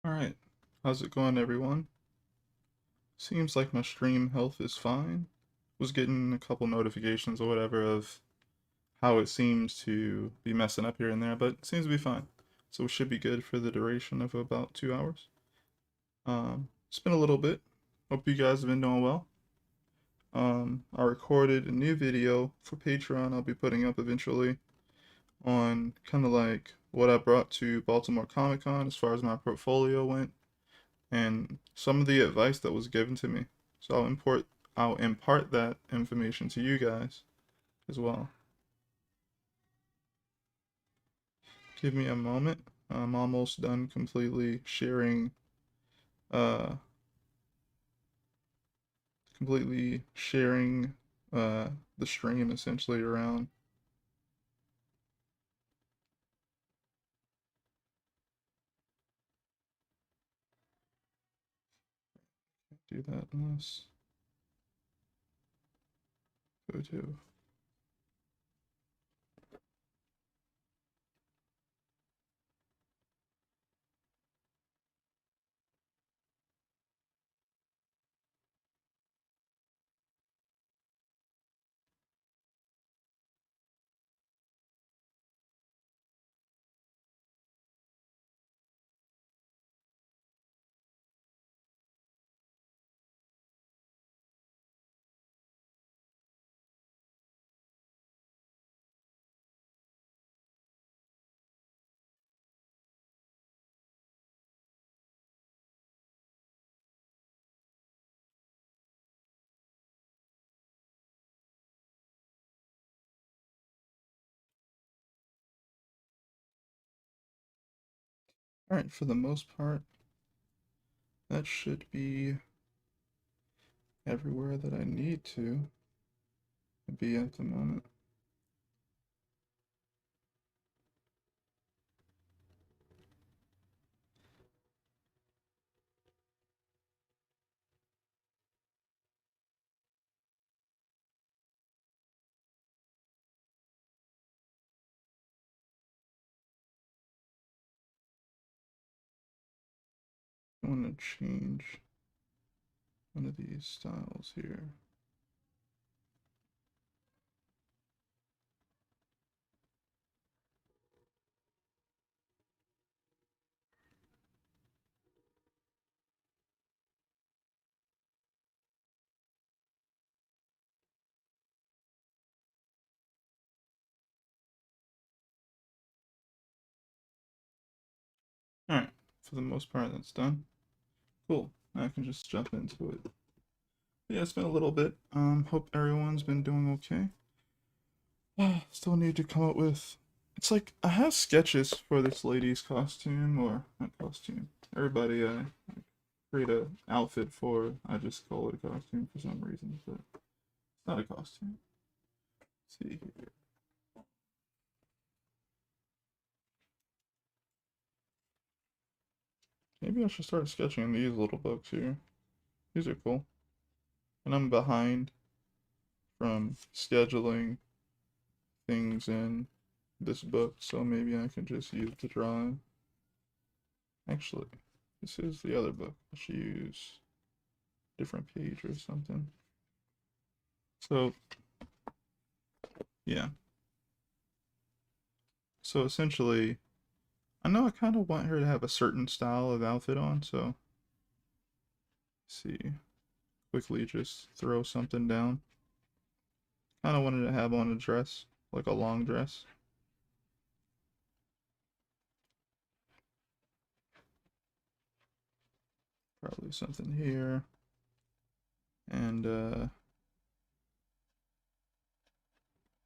Alright, how's it going, everyone? Seems like my stream health is fine. Was getting a couple notifications or whatever of how it seems to be messing up here and there, but it seems to be fine. So it should be good for the duration of about 2 hours. It's been a little bit. Hope you guys have been doing well. I recorded a new video for Patreon I'll be putting up eventually on kind of like what I brought to Baltimore Comic Con as far as my portfolio went and some of the advice that was given to me. So I'll impart that information to you guys as well. Give me a moment. I'm almost done uh completely sharing uh the stream essentially around. Do that unless go to. Alright, for the most part, that should be everywhere that I need to be at the moment. I want to change one of these styles here. Alright, for the most part, that's done. Cool. Now I can just jump into it. Yeah, it's been a little bit. Hope everyone's been doing okay. Still need to come up with. It's like I have sketches for this lady's costume, or not costume. Everybody I create a outfit for. I just call it a costume for some reason, but it's not a costume. Let's see here. Maybe I should start sketching these little books here. These are cool. And I'm behind from scheduling things in this book, so maybe I can just use the drawing. Actually, this is the other book. I should use a different page or something. So, yeah. So essentially, I know I kind of want her to have a certain style of outfit on, so let's see. Quickly just throw something down. Kind of wanted to have on a dress, like a long dress. Probably something here. And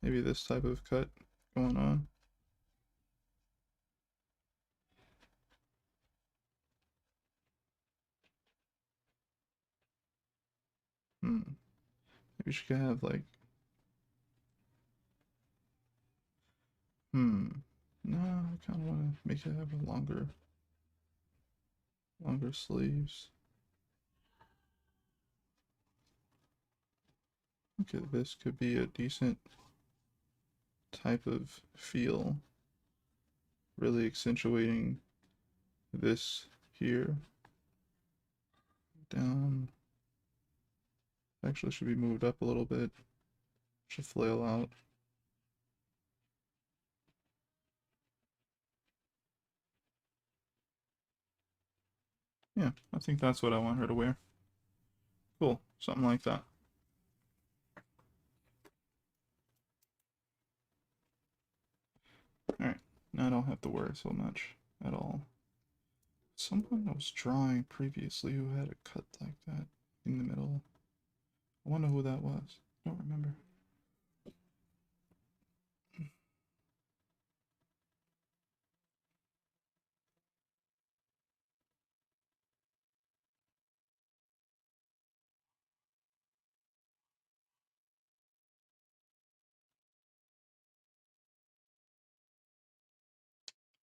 maybe this type of cut going on. Maybe she could have like, no, I kind of want to make it have a longer sleeves. Okay, this could be a decent type of feel, really accentuating this here. Down. Actually should be moved up a little bit. Should flail out. Yeah, I think that's what I want her to wear. Cool, something like that. Alright, now I don't have to worry so much at all. Someone was drawing previously who had a cut like that in the middle. I wonder who that was. I don't remember.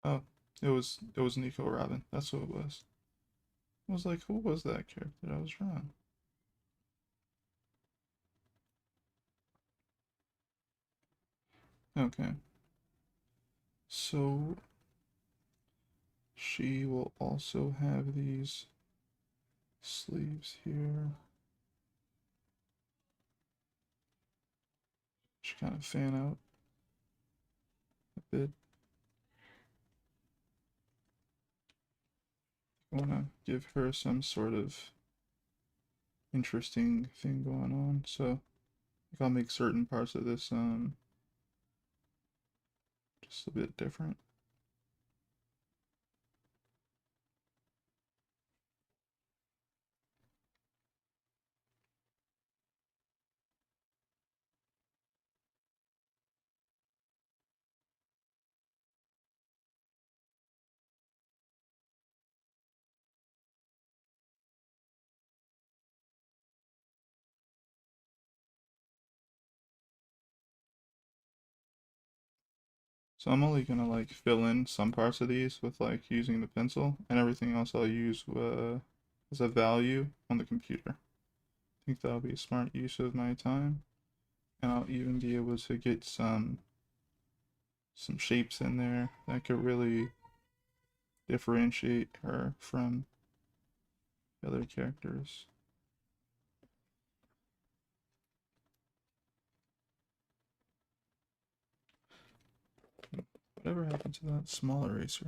Oh, it was Nico Robin. That's who it was. I was like, who was that character that I was drawing? Okay. So she will also have these sleeves here. She kind of fan out a bit. I want to give her some sort of interesting thing going on. So I'll make certain parts of this just a bit different. So I'm only gonna like fill in some parts of these with like using the pencil, and everything else I'll use as a value on the computer. I think that'll be a smart use of my time, and I'll even be able to get some shapes in there that could really differentiate her from other characters. Whatever happened to that small eraser?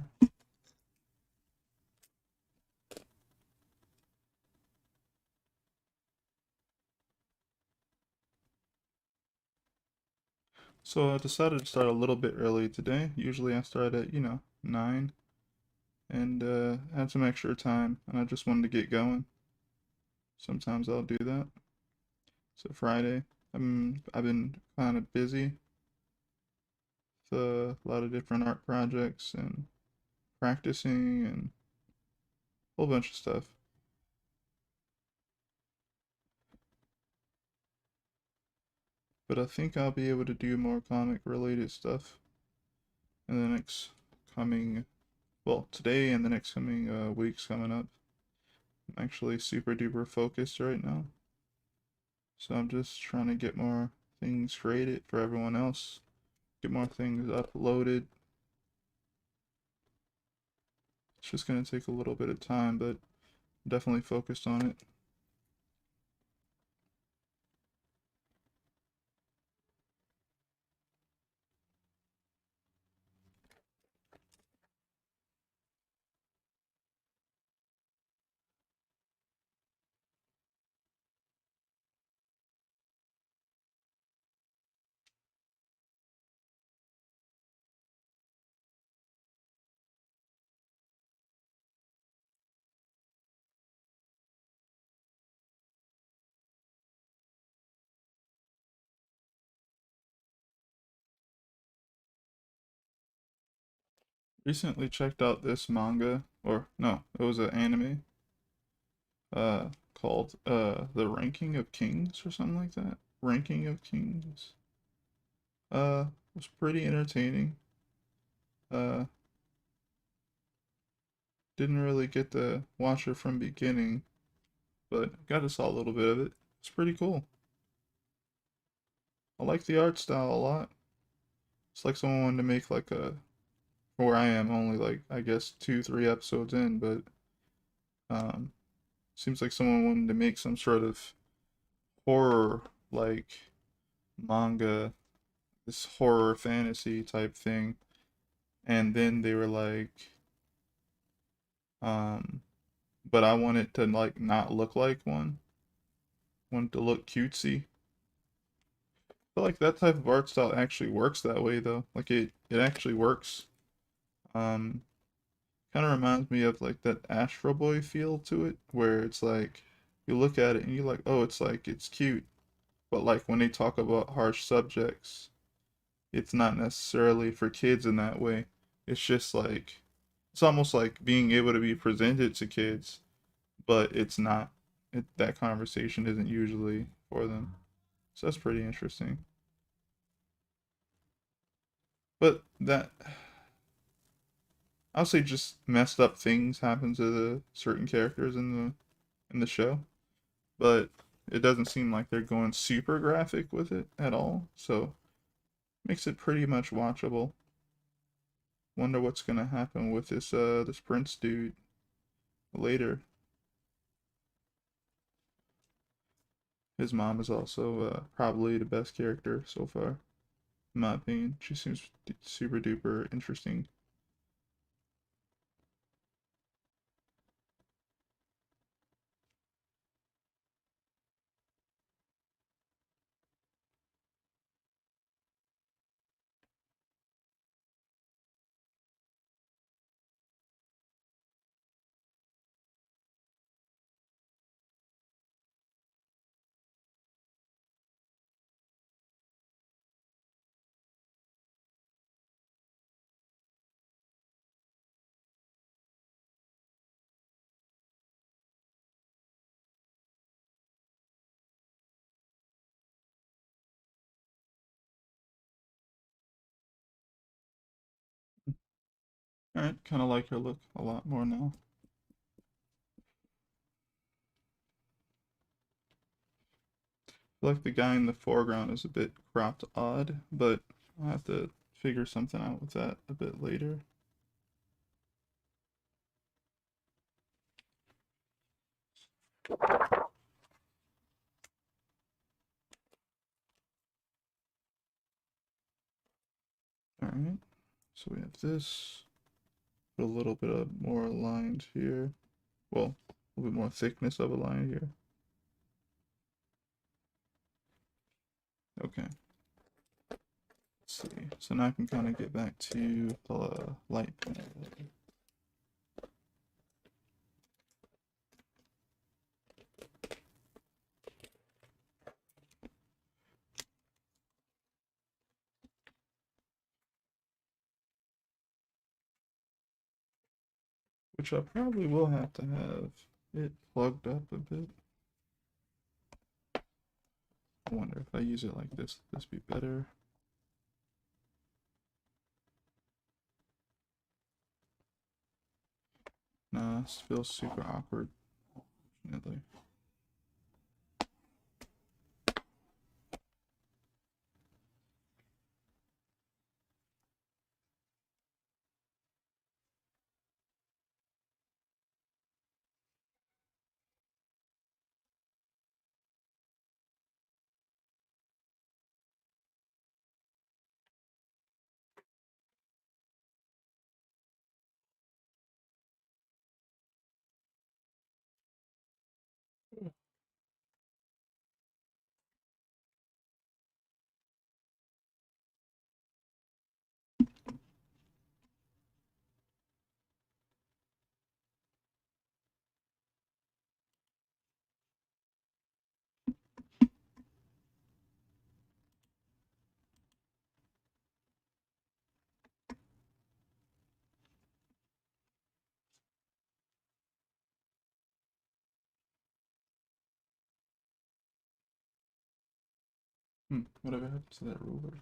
So I decided to start a little bit early today. Usually I start at, 9, and had some extra time, and I just wanted to get going. Sometimes I'll do that. So Friday, I've been kind of busy with a lot of different art projects and practicing and a whole bunch of stuff. But I think I'll be able to do more comic related stuff in the next coming, well, today and the next coming weeks coming up. I'm actually super duper focused right now. So I'm just trying to get more things created for everyone else, get more things uploaded. It's just going to take a little bit of time, but I'm definitely focused on it. Recently checked out this manga, or no, it was an anime, called The Ranking of Kings or something like that. Ranking of Kings. Was pretty entertaining. Uh, didn't really get to watch it from beginning, but got to saw a little bit of it. It's pretty cool. I like the art style a lot. It's like someone wanted to make like a, where I am only like I guess 2, 3 episodes in, but Um, Seems like someone wanted to make some sort of horror like manga, this horror fantasy type thing, and then they were like, um, but I want it to like not look like one, want it to look cutesy. But like that type of art style actually works that way though. Like it actually works. Um, Kind of reminds me of like that Astro Boy feel to it, where it's like you look at it and you're like, oh, it's like it's cute, but like when they talk about harsh subjects, it's not necessarily for kids in that way. It's just like it's almost like being able to be presented to kids, but it's not. That conversation isn't usually for them. So that's pretty interesting. But that I'll say just messed up things happen to the certain characters in the show, but it doesn't seem like they're going super graphic with it at all. So makes it pretty much watchable. Wonder what's gonna happen with this Prince dude later. His mom is also probably the best character so far, in my opinion. She seems super duper interesting. Alright, kind of like her look a lot more now. I feel like the guy in the foreground is a bit cropped odd, but I'll have to figure something out with that a bit later. Alright, so we have this. Put a little bit of more aligned here. Well, a little bit more thickness of a line here. Okay, let's see. So now I can kind of get back to the light panel, which I probably will have to have it plugged up a bit. I wonder if I use it like this, would this be better? Nah, this feels super awkward, unfortunately. Whatever happened to that ruler?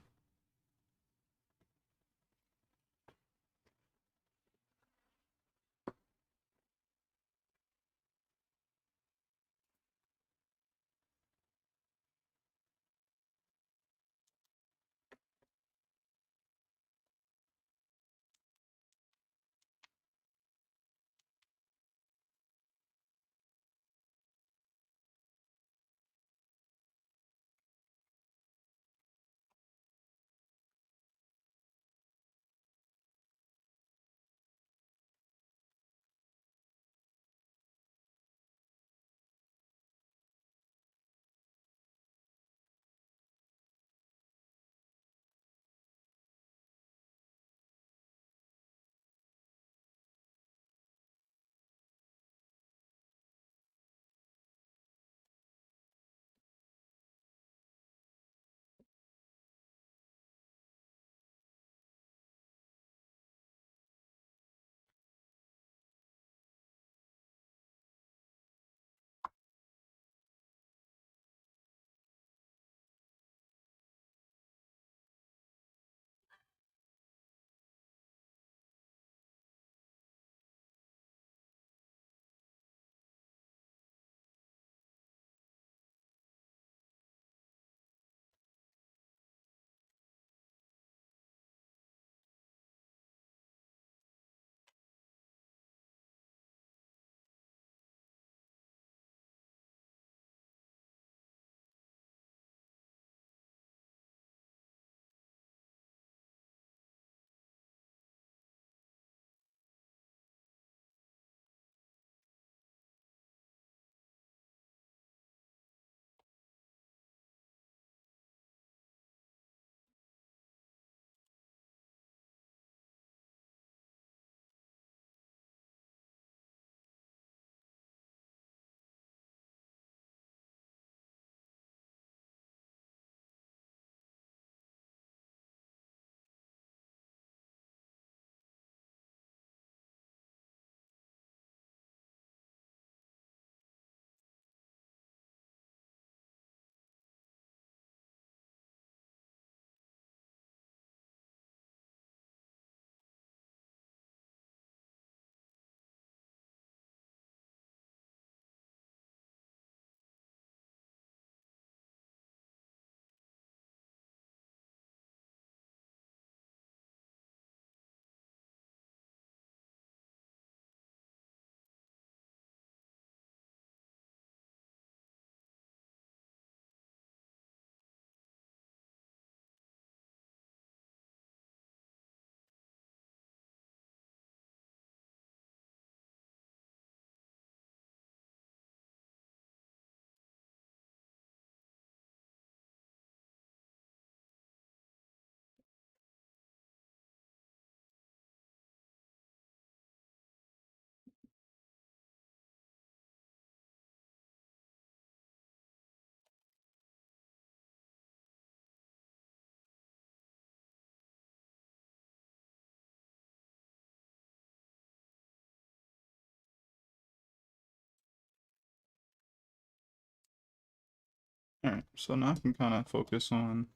Alright, so now I can kind of focus on,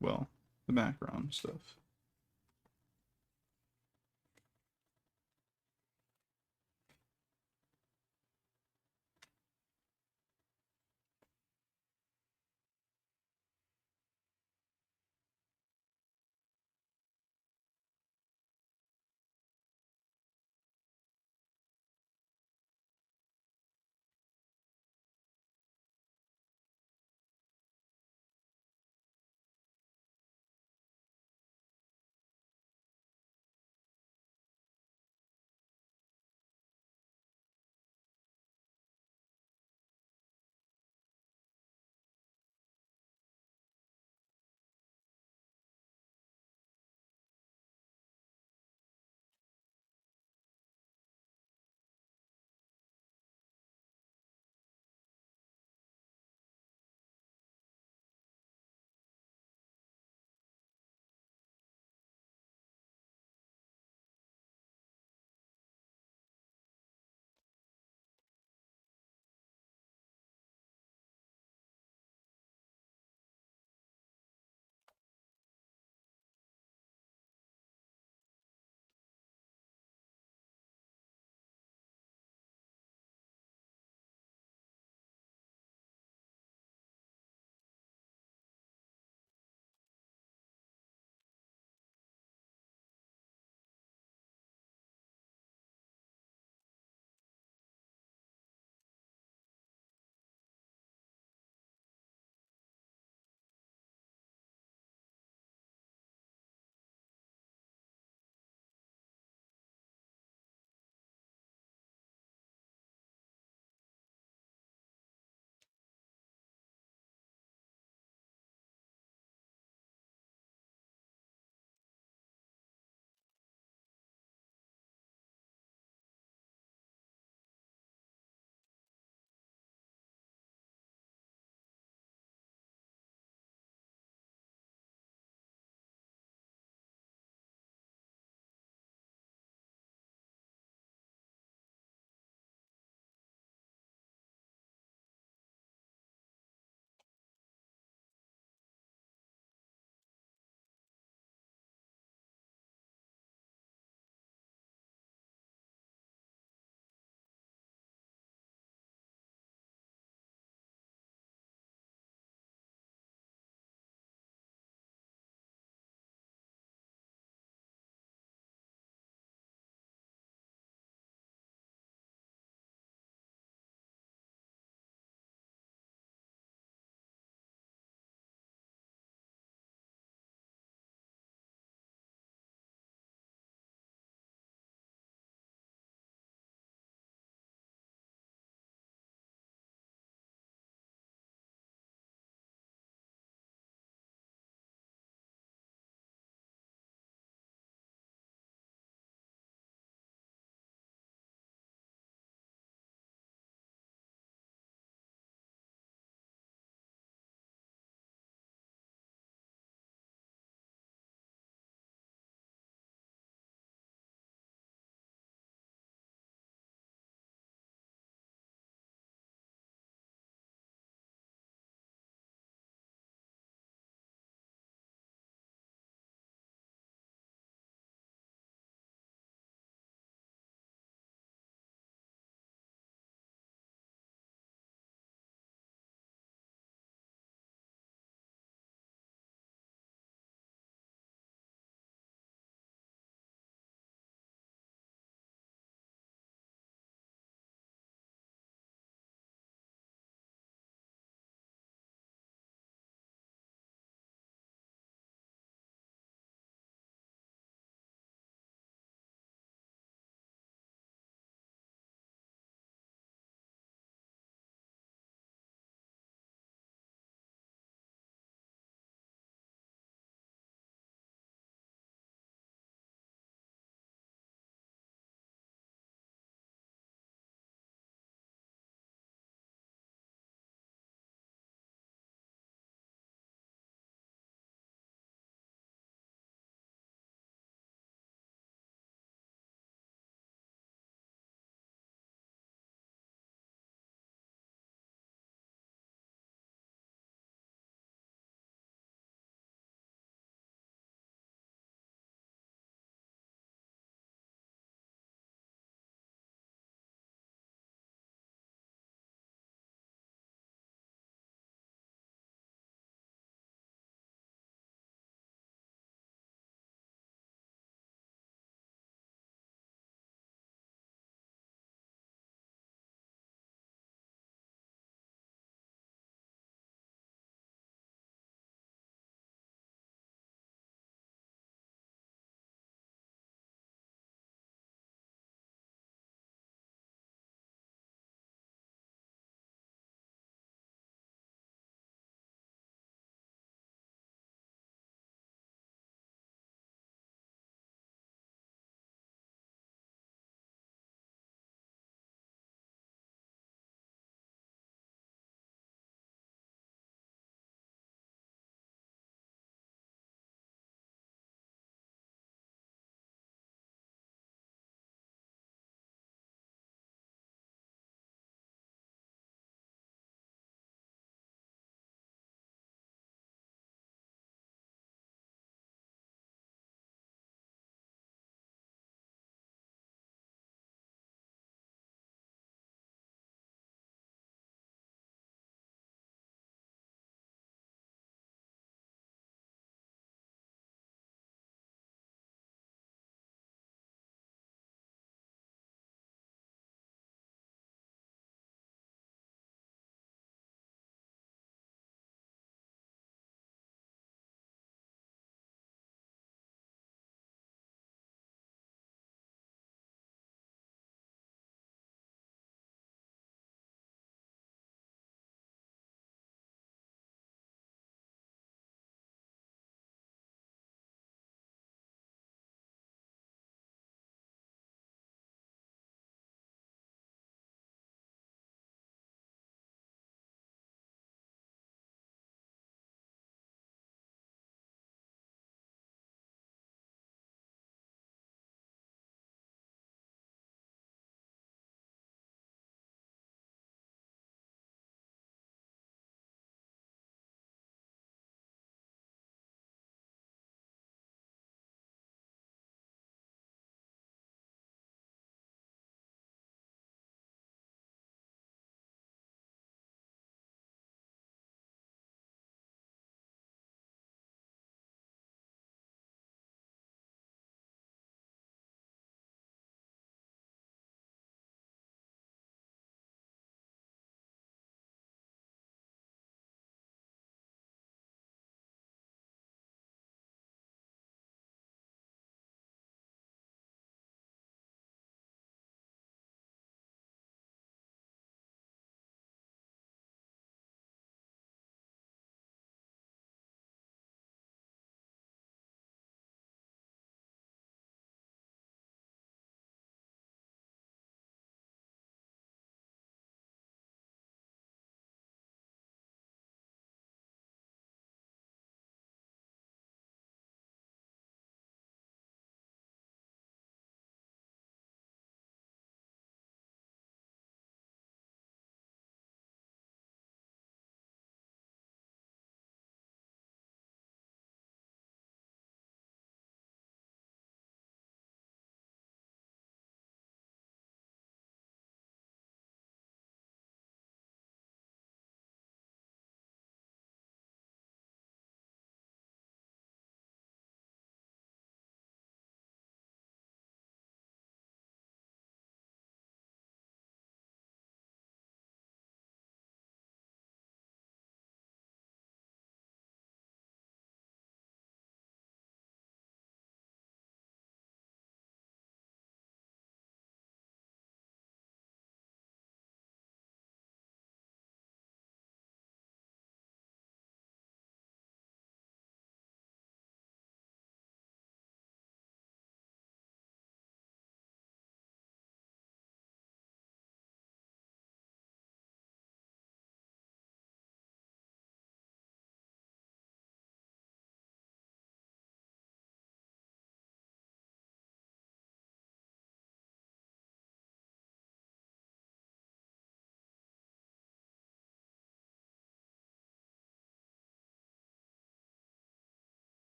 well, the background stuff.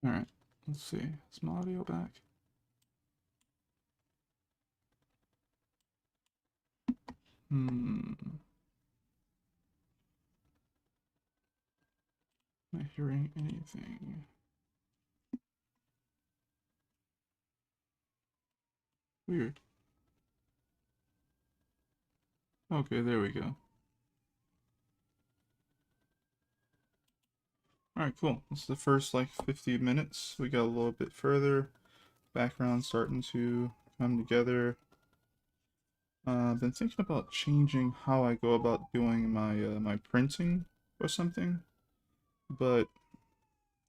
Alright, let's see. Is my audio back? Am I hearing anything? Weird. Okay, there we go. Alright, cool. It's the first like 50 minutes. We got a little bit further. Background starting to come together. I've been thinking about changing how I go about doing my printing or something, but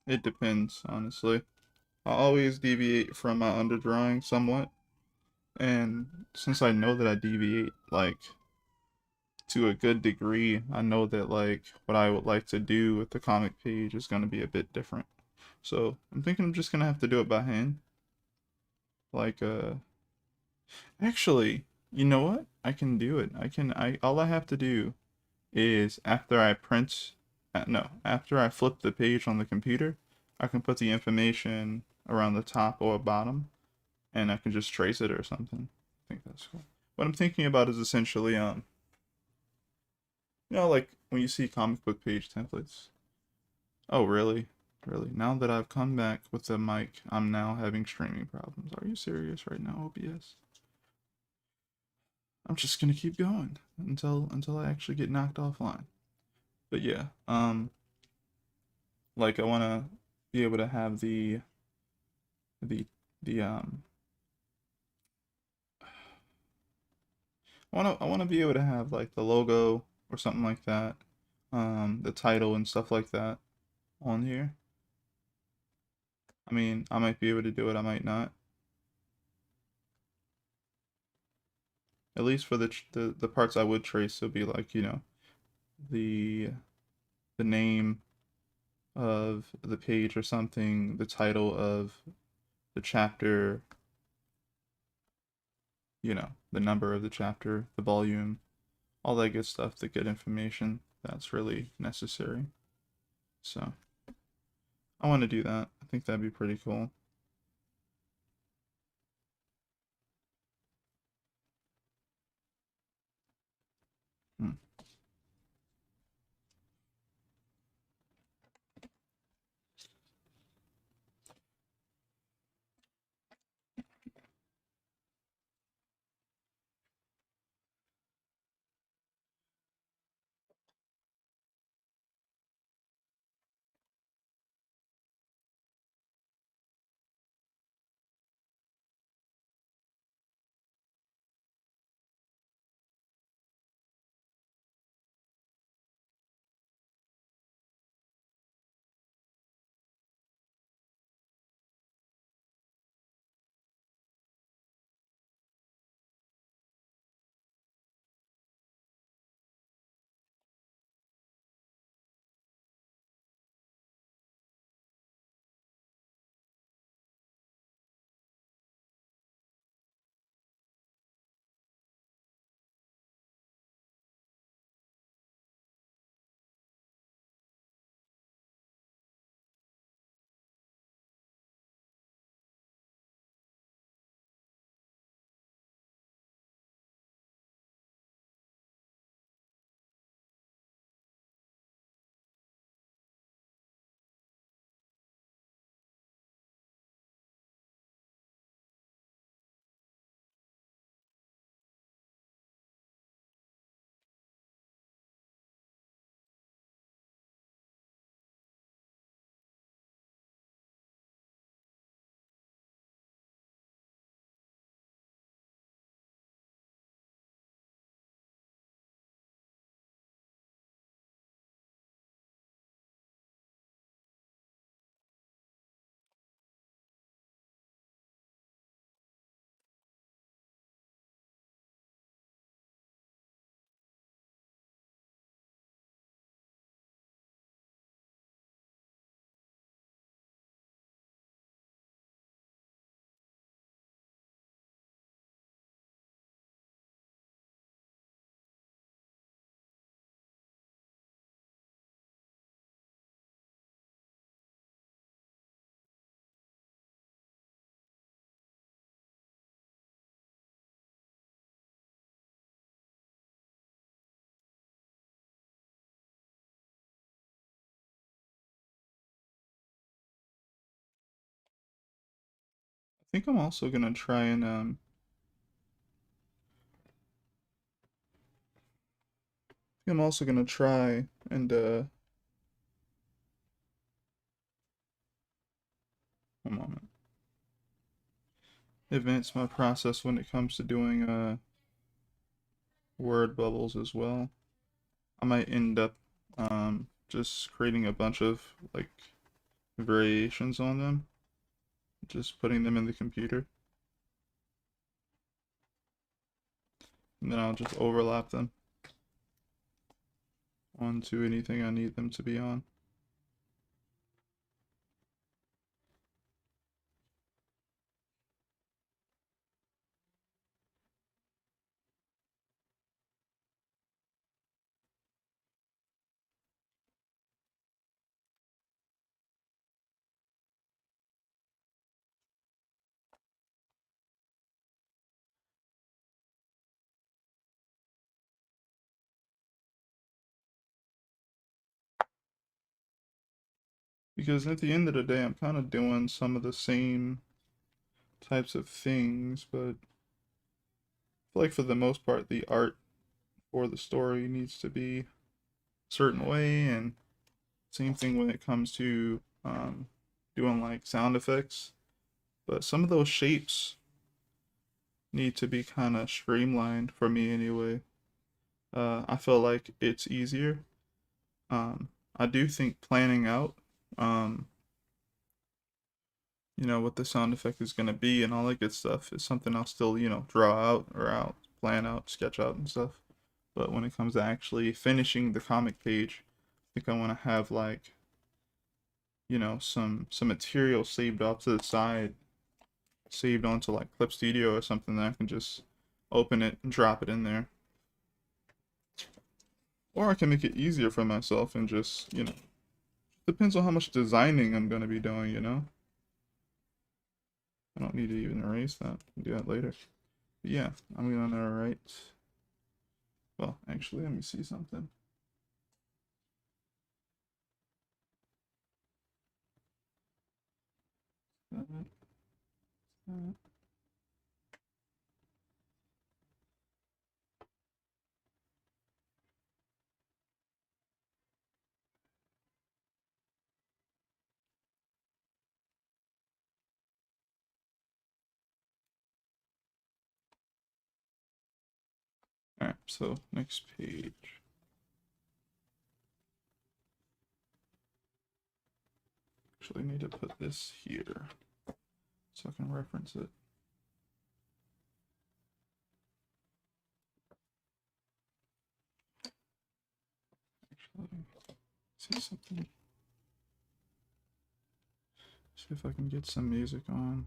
it depends, honestly. I always deviate from my underdrawing somewhat, and since I know that I deviate like to a good degree, I know that like what I would like to do with the comic page is going to be a bit different. So I'm thinking I'm just gonna have to do it by hand. Like actually, you know what? I can do it. I all I have to do is after I print, no, after I flip the page on the computer, I can put the information around the top or bottom, and I can just trace it or something. I think that's cool. What I'm thinking about is essentially, like when you see comic book page templates. Oh, really? Really? Now that I've come back with the mic, I'm now having streaming problems. Are you serious right now, OBS? I'm just gonna keep going until I actually get knocked offline. But yeah, like I wanna be able to have the the I wanna be able to have like the logo or something like that, the title and stuff like that on here. I mean, I might be able to do it, I might not. At least for the parts I would trace, it'll be like, the the name of the page or something, the title of the chapter, the number of the chapter, the volume, all that good stuff, the good information that's really necessary. So I want to do that. I think that'd be pretty cool. Hmm. think I'm also gonna try and I'm also gonna try and one moment, advance my process when it comes to doing word bubbles as well. I might end up just creating a bunch of like variations on them, just putting them in the computer, and then I'll just overlap them onto anything I need them to be on. Because at the end of the day, I'm kind of doing some of the same types of things, but I feel like for the most part, the art for the story needs to be a certain way, and same thing when it comes to doing like sound effects. But some of those shapes need to be kind of streamlined for me anyway. I feel like it's easier. I do think planning out, um, what the sound effect is gonna be and all that good stuff is something I'll still, draw out or plan out, sketch out and stuff. But when it comes to actually finishing the comic page, I think I want to have like, some material saved off to the side, saved onto like Clip Studio or something that I can just open it and drop it in there. Or I can make it easier for myself and just, depends on how much designing I'm going to be doing. I don't need to even erase that. I'll do that later. But yeah, I'm going to write. Well, actually, let me see something. Alright, so next page. Actually, I need to put this here so I can reference it. Actually, see something. See if I can get some music on.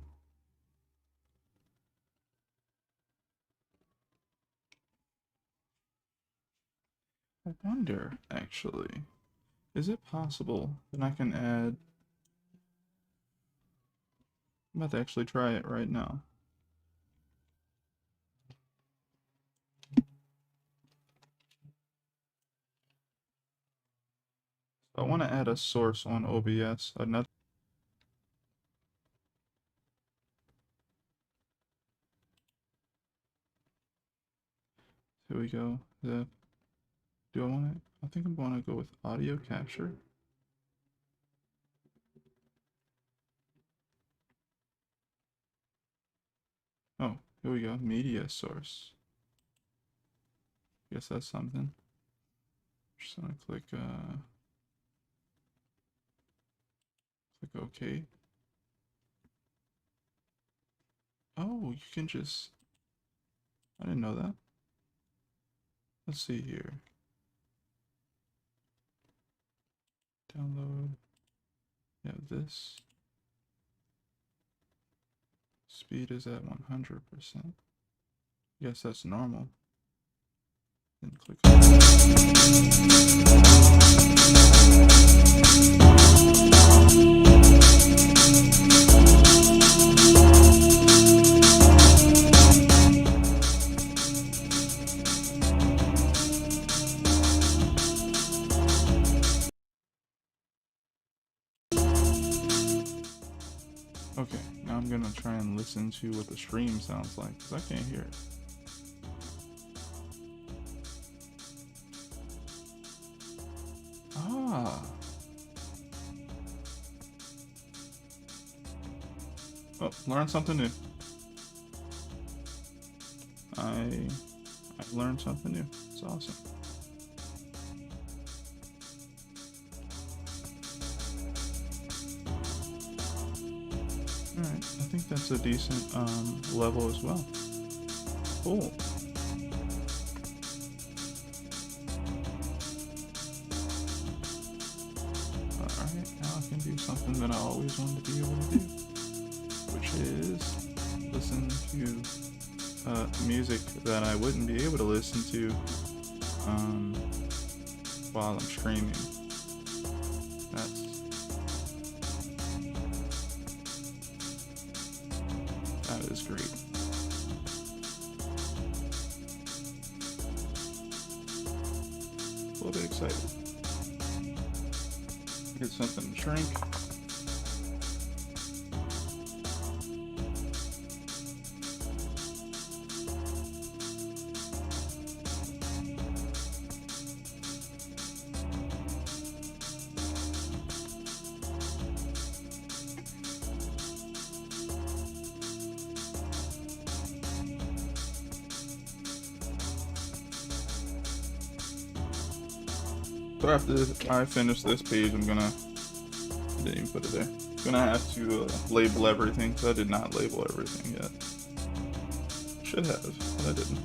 I wonder, actually, is it possible that I can add... I'm about to actually try it right now. I want to add a source on OBS. Another. Here we go. Do I want to? I think I'm going to go with audio capture. Oh, here we go. Media source. Guess that's something. Just gonna click OK. Oh, you can just... I didn't know that. Let's see here. Download. You have this. Speed is at 100%. Yes, that's normal. Then click on gonna try and listen to what the stream sounds like, because I can't hear it. Ah. Oh, learned something new. I've learned something new. It's awesome. Alright, I think that's a decent level as well. Cool. Alright, now I can do something that I always wanted to be able to do, which is listen to music that I wouldn't be able to listen to while I'm streaming. That is great. A little bit excited. Get something to shrink. So after I finish this page, I didn't even put it there. I'm gonna have to label everything, because I did not label everything yet. Should have, but I didn't.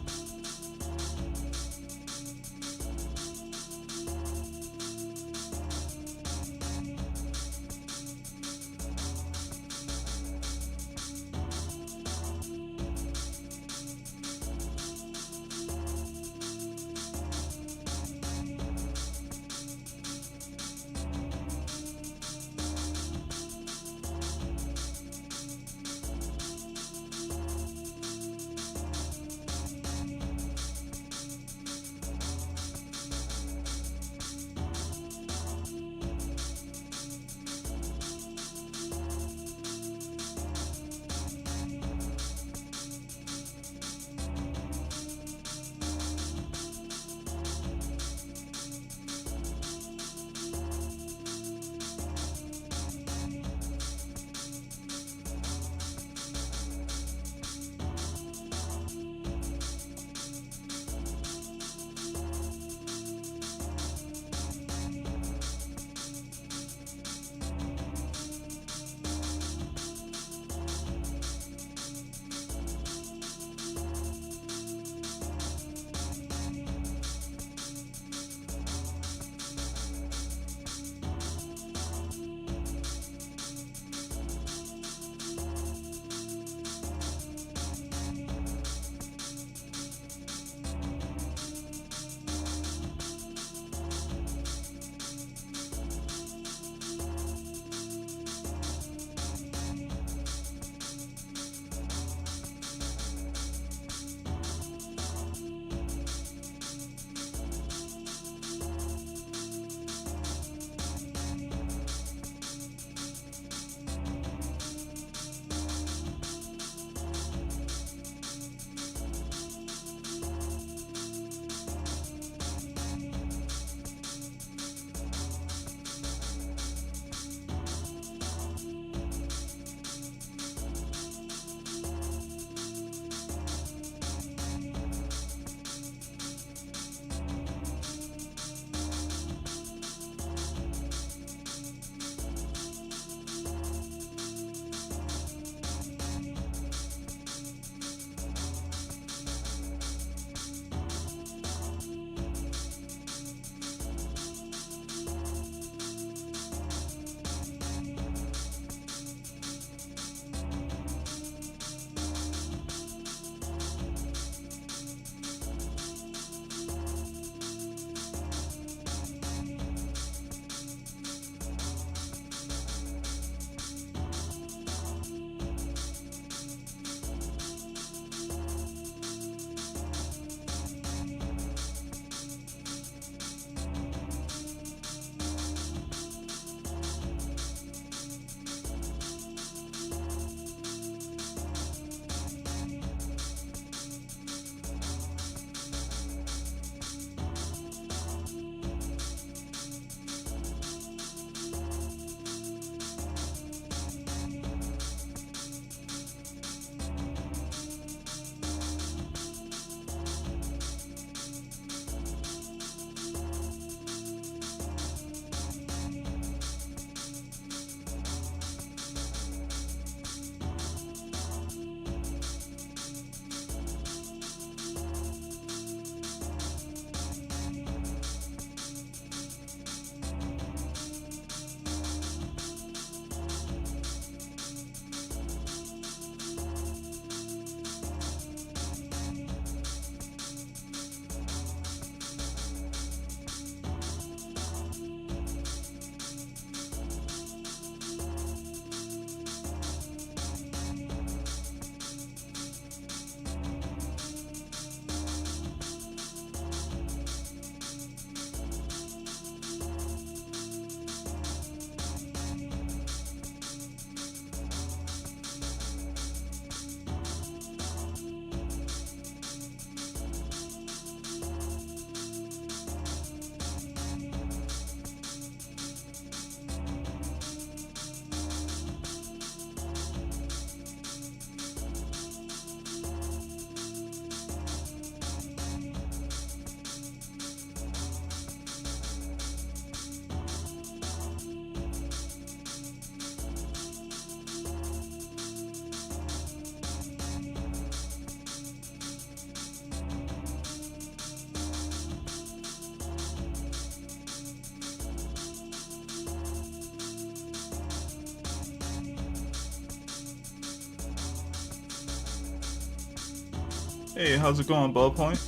Hey, how's it going, Ballpoint?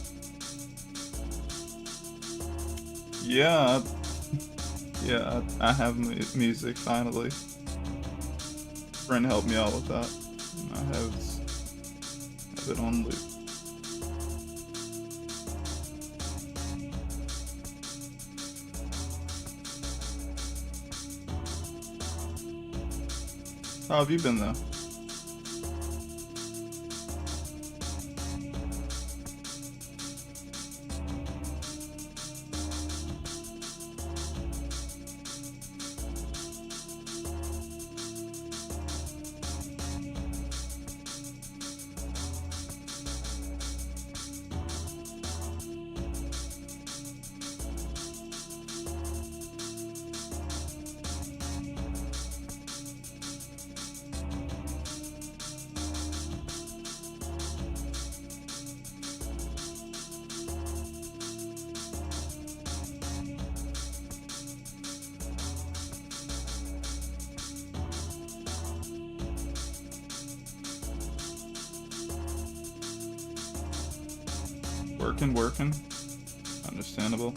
Yeah, yeah, I have music finally. Friend helped me out with that. I have it on loop. How have you been though? Working. Understandable.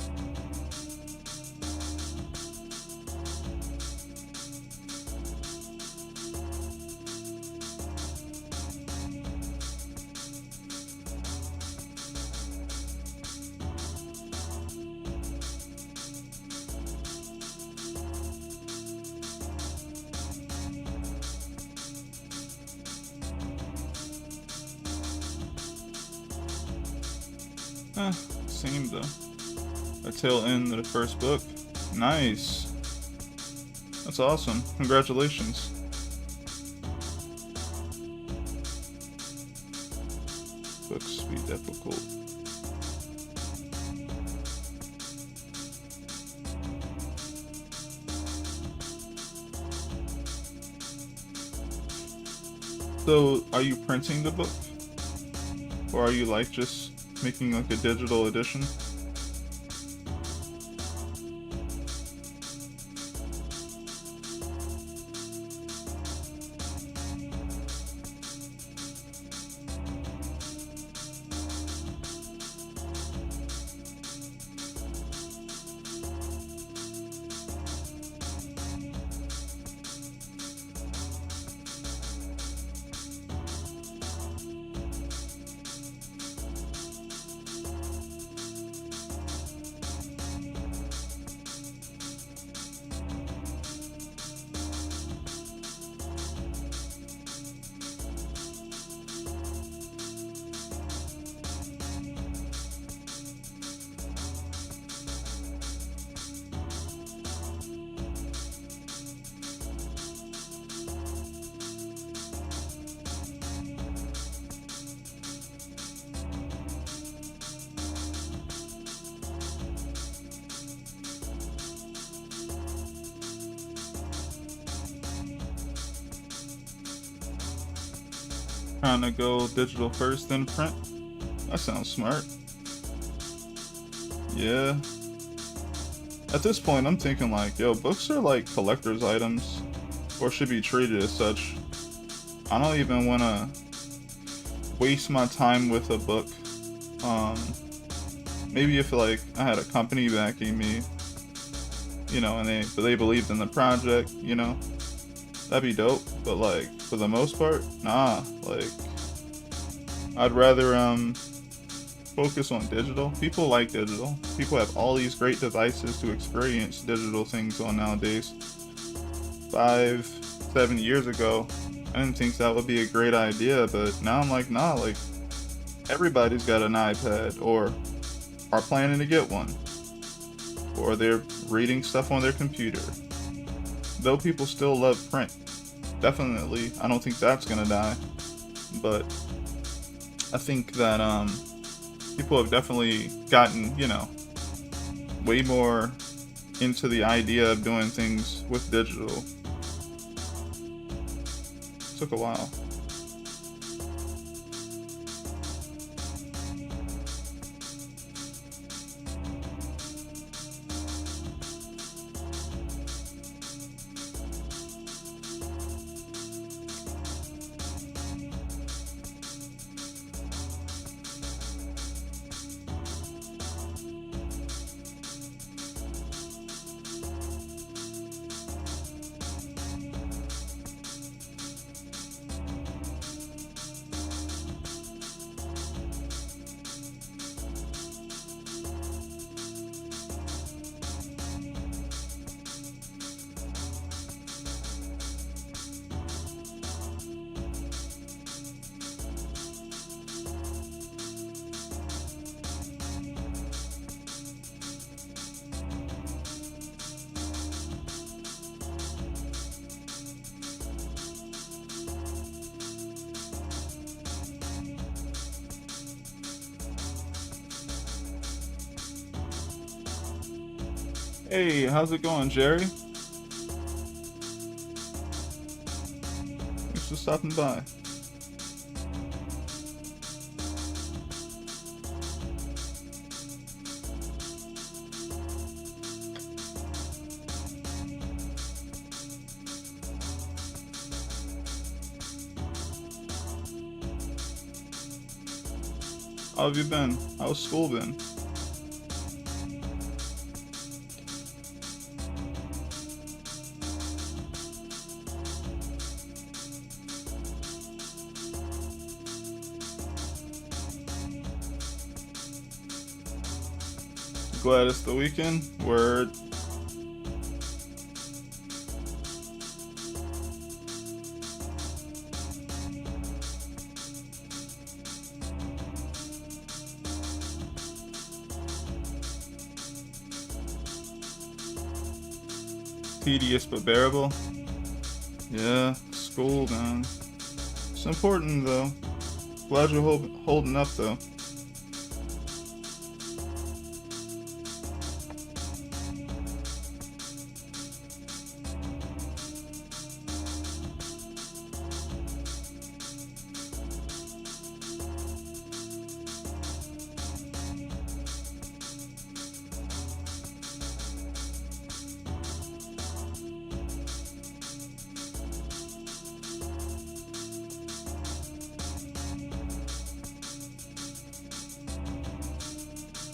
Same though. A tail end of the first book. Nice. That's awesome. Congratulations. Books be difficult. So, are you printing the book? Or are you like just making like a digital edition? Trying to go digital first, then print? That sounds smart. Yeah. At this point, I'm thinking like, yo, books are like collector's items, or should be treated as such. I don't even want to waste my time with a book. Maybe if like I had a company backing me, you know, and they believed in the project, you know, that'd be dope. But like for the most part, nah. Like I'd rather focus on digital. People like digital. People have all these great devices to experience digital things on nowadays. 5, 7 years ago, I didn't think that would be a great idea, but now I'm like, nah, like everybody's got an iPad or are planning to get one, or they're reading stuff on their computer. Though people still love print, definitely, I don't think that's gonna die, but I think that people have definitely gotten, you know, way more into the idea of doing things with digital. Took a while. Hey, how's it going, Jerry? Thanks for stopping by. How have you been? How's school been? Glad it's the weekend. Word. Tedious but bearable. Yeah, school, man. It's important though. Glad you're holding up though.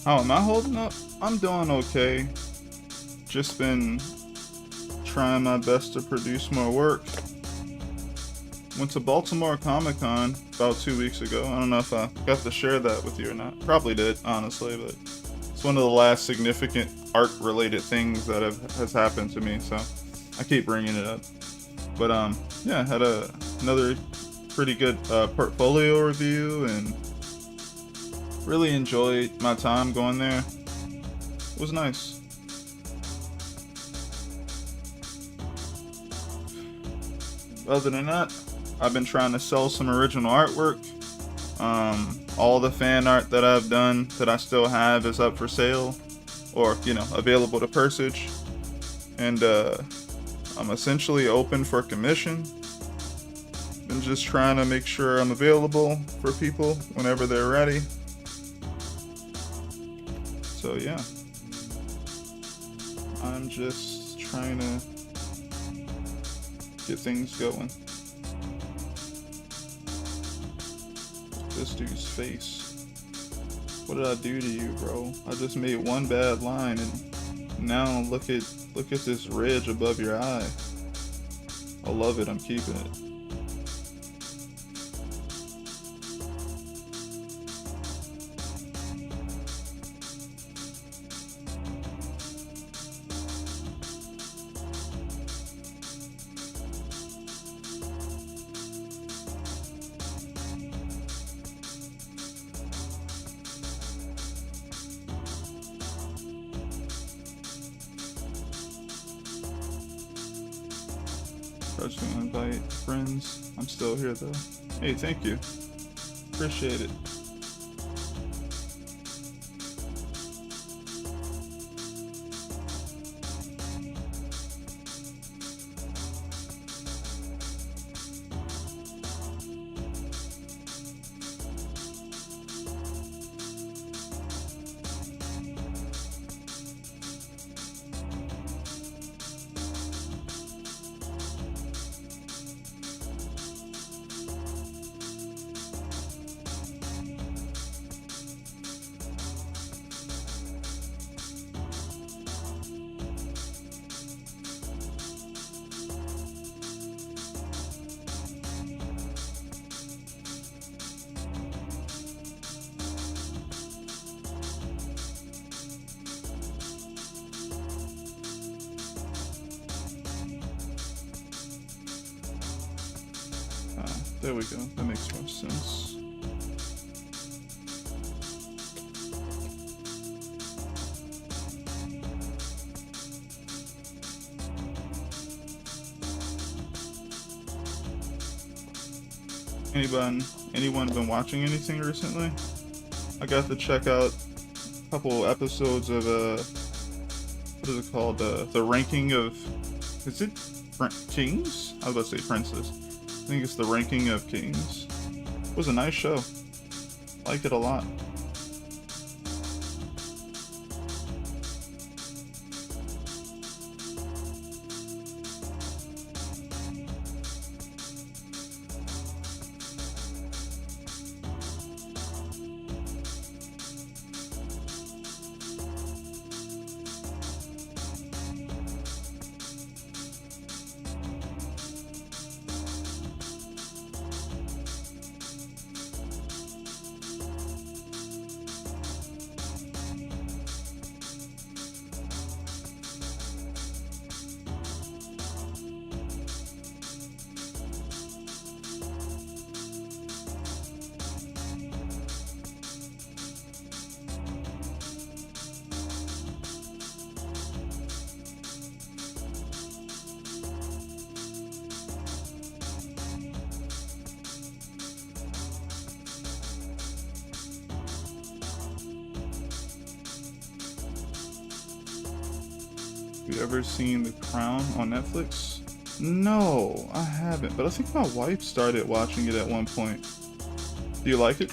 How am I holding up? I'm doing okay. Just been trying my best to produce more work. Went to Baltimore Comic Con about 2 weeks ago. I don't know if I got to share that with you or not. Probably did, honestly, but it's one of the last significant art-related things that has happened to me, so I keep bringing it up. But yeah, had another pretty good portfolio review and really enjoyed my time going there. It was nice. Other than that, I've been trying to sell some original artwork. All the fan art that I've done that I still have is up for sale, or available to purchase. And I'm essentially open for commission. Been just trying to make sure I'm available for people whenever they're ready. So yeah, I'm just trying to get things going. This dude's face. What did I do to you, bro? I just made one bad line and now look at this ridge above your eye. I love it, I'm keeping it. I was gonna invite friends. I'm still here though. Hey, thank you. Appreciate it. There we go. That makes more sense. Anyone been watching anything recently? I got to check out a couple episodes of what is it called? The ranking of, is it kings? I was about to say princess. I think it's the ranking of kings. It was a nice show. Liked it a lot. Have you ever seen The Crown on Netflix? No, I haven't, but I think my wife started watching it at one point. Do you like it?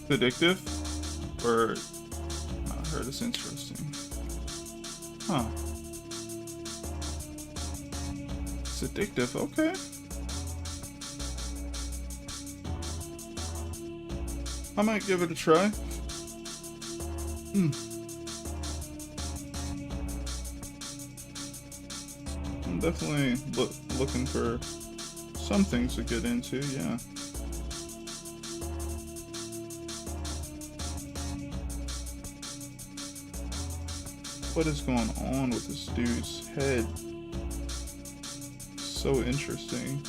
Addictive? Or I heard it's interesting. Huh. It's addictive, okay. I might give it a try. I'm definitely looking for some things to get into, yeah. What is going on with this dude's head? So interesting.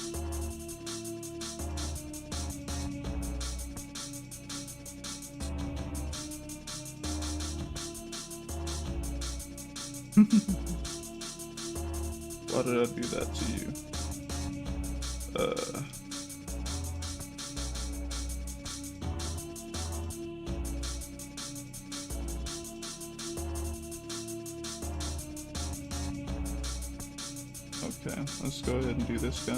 Why did I do that to you? Okay, let's go ahead and do this guy.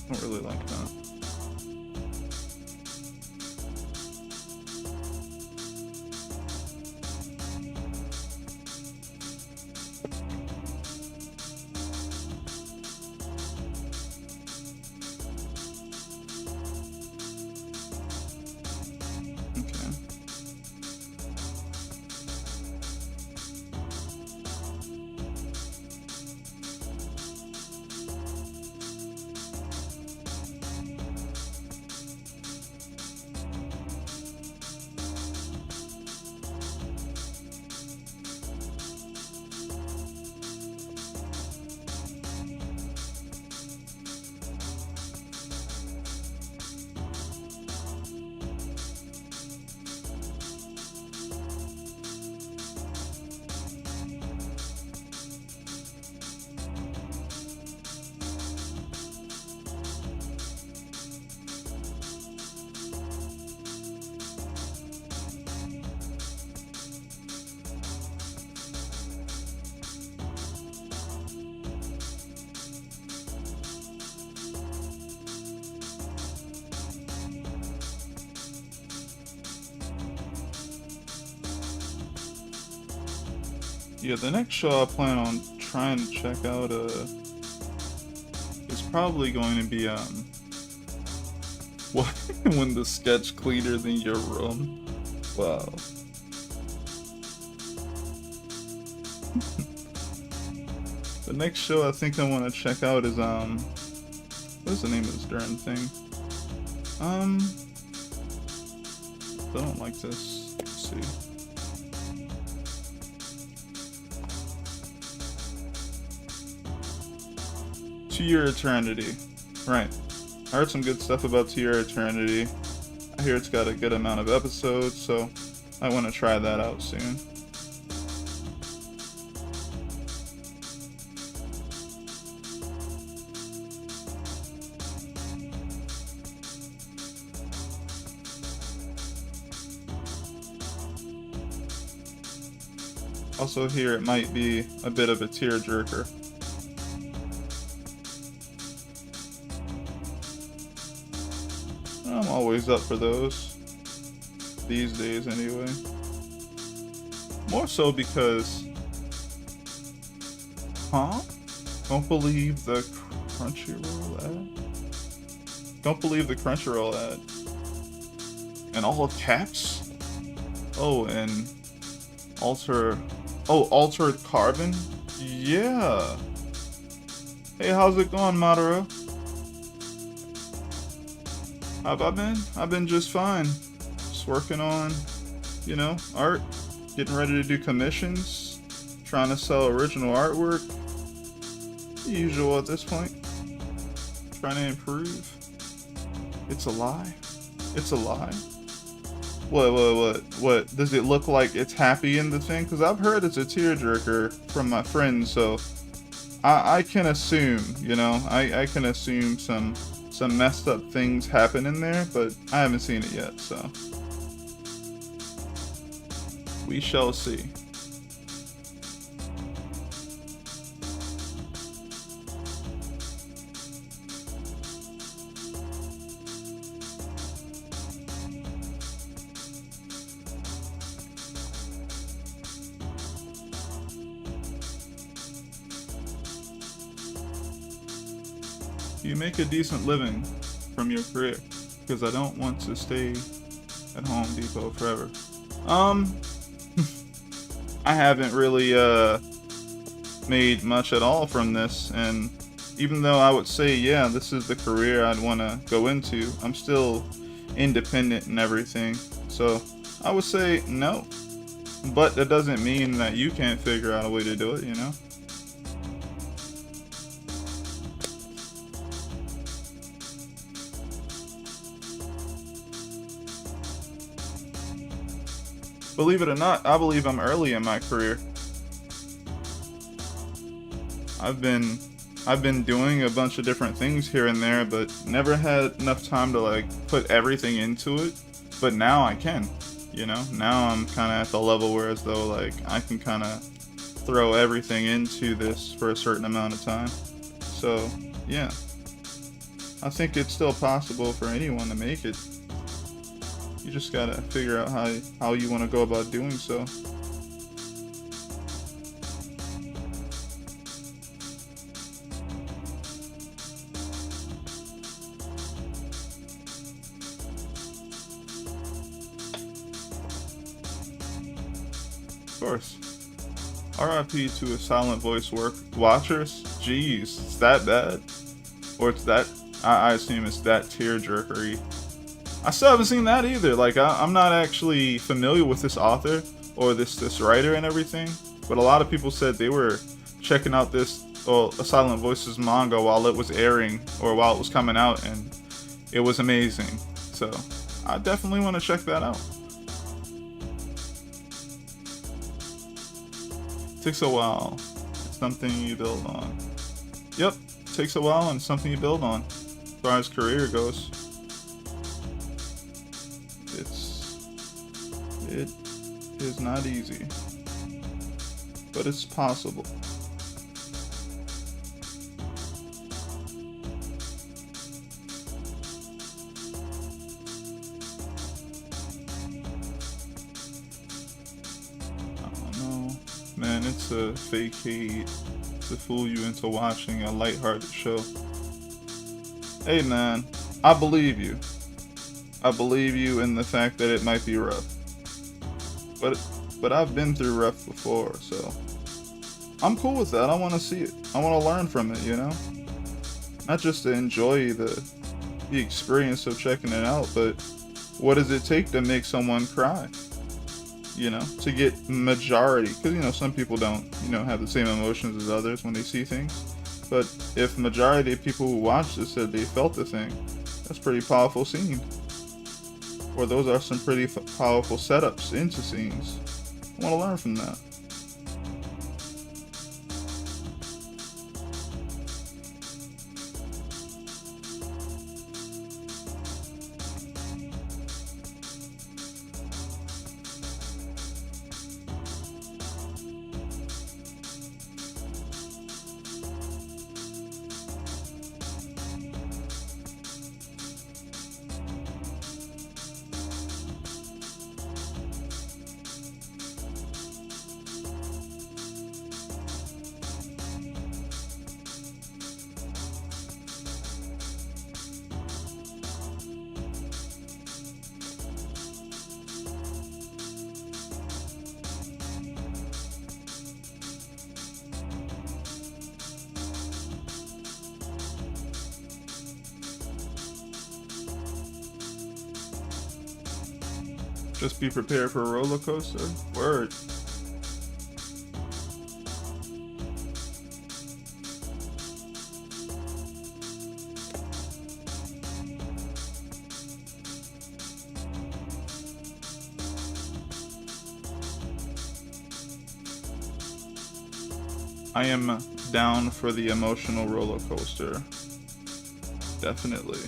Don't really like that. Yeah, the next show I plan on trying to check out is probably going to be what when the sketch cleaners in your room. Wow. The next show I think I want to check out is what's the name of this darn thing? I don't like this. Let's see. To Your Eternity. Right. I heard some good stuff about To Your Eternity. I hear it's got a good amount of episodes, so I want to try that out soon. Also here it might be a bit of a tearjerker. I'm always up for those. These days anyway. More so because... Huh? Don't believe the Crunchyroll ad? Don't believe the Crunchyroll ad. And all caps? Oh, and... Altered Carbon? Yeah. Hey, how's it going, Madara? How have I been? I've been just fine. Just working on, you know, art. Getting ready to do commissions. Trying to sell original artwork. The usual at this point. Trying to improve. It's a lie. It's a lie. What? Does it look like it's happy in the thing? Because I've heard it's a tearjerker from my friends, so I can assume, you know, I can assume some messed up things happen in there, but I haven't seen it yet, so we shall see. You make a decent living from your career, because I don't want to stay at Home Depot forever. I haven't really made much at all from this, and even though I would say, yeah, this is the career I'd want to go into, I'm still independent and everything, so I would say no. But that doesn't mean that you can't figure out a way to do it, you know? Believe it or not, I believe I'm early in my career. I've been doing a bunch of different things here and there, but never had enough time to like put everything into it. But now I can, you know? Now I'm kind of at the level where as though like I can kind of throw everything into this for a certain amount of time. So, yeah. I think it's still possible for anyone to make it. You just gotta figure out how you want to go about doing so. Of course. RIP to a silent voice watchers. Jeez, it's that bad? Or it's that... I assume it's that tearjerkery. I still haven't seen that either. Like, I'm not actually familiar with this author or this writer and everything, but a lot of people said they were checking out this A Silent Voices manga while it was airing or while it was coming out, and it was amazing. So I definitely want to check that out. Takes a while. It's something you build on. Yep, takes a while and it's something you build on as far as career goes. It is not easy, but it's possible. I don't know, man. wanted to vacate to fool you into watching a lighthearted show. Hey man, I believe you. I believe you in the fact that it might be rough. But I've been through rough before, so I'm cool with that. I want to see it. I want to learn from it, you know? Not just to enjoy the experience of checking it out, but what does it take to make someone cry? You know, to get majority, because you know some people don't, you know, have the same emotions as others when they see things. But if majority of people who watched this said they felt the thing, that's pretty powerful scene. Or those are some pretty powerful setups into scenes. I want to learn from that. Just be prepared for a roller coaster. Word. I am down for the emotional roller coaster. Definitely.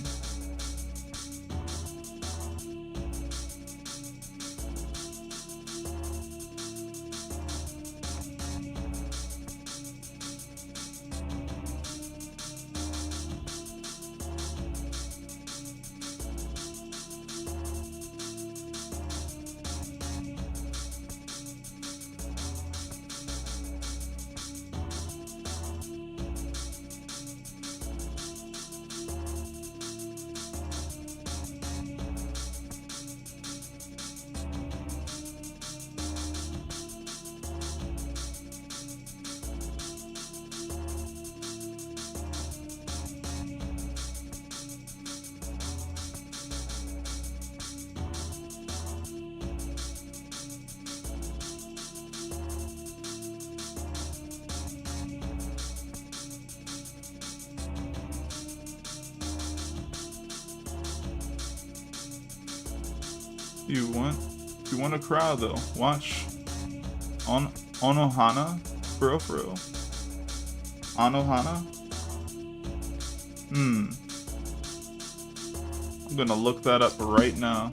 You want to cry though, watch Onohana, for real. Anohana? I'm gonna look that up right now.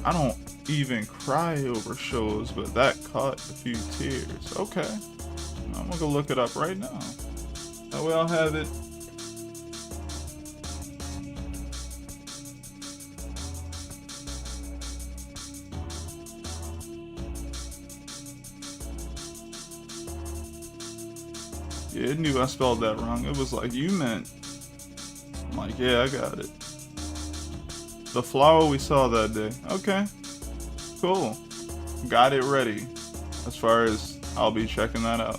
I don't even cry over shows, but that caught a few tears. Okay, I'm gonna go look it up right now. That way I'll have it. Yeah, it knew I spelled that wrong. It was like, you meant... I'm like, yeah, I got it. The flower we saw that day. Okay. Cool. Got it ready. As far as I'll be checking that out.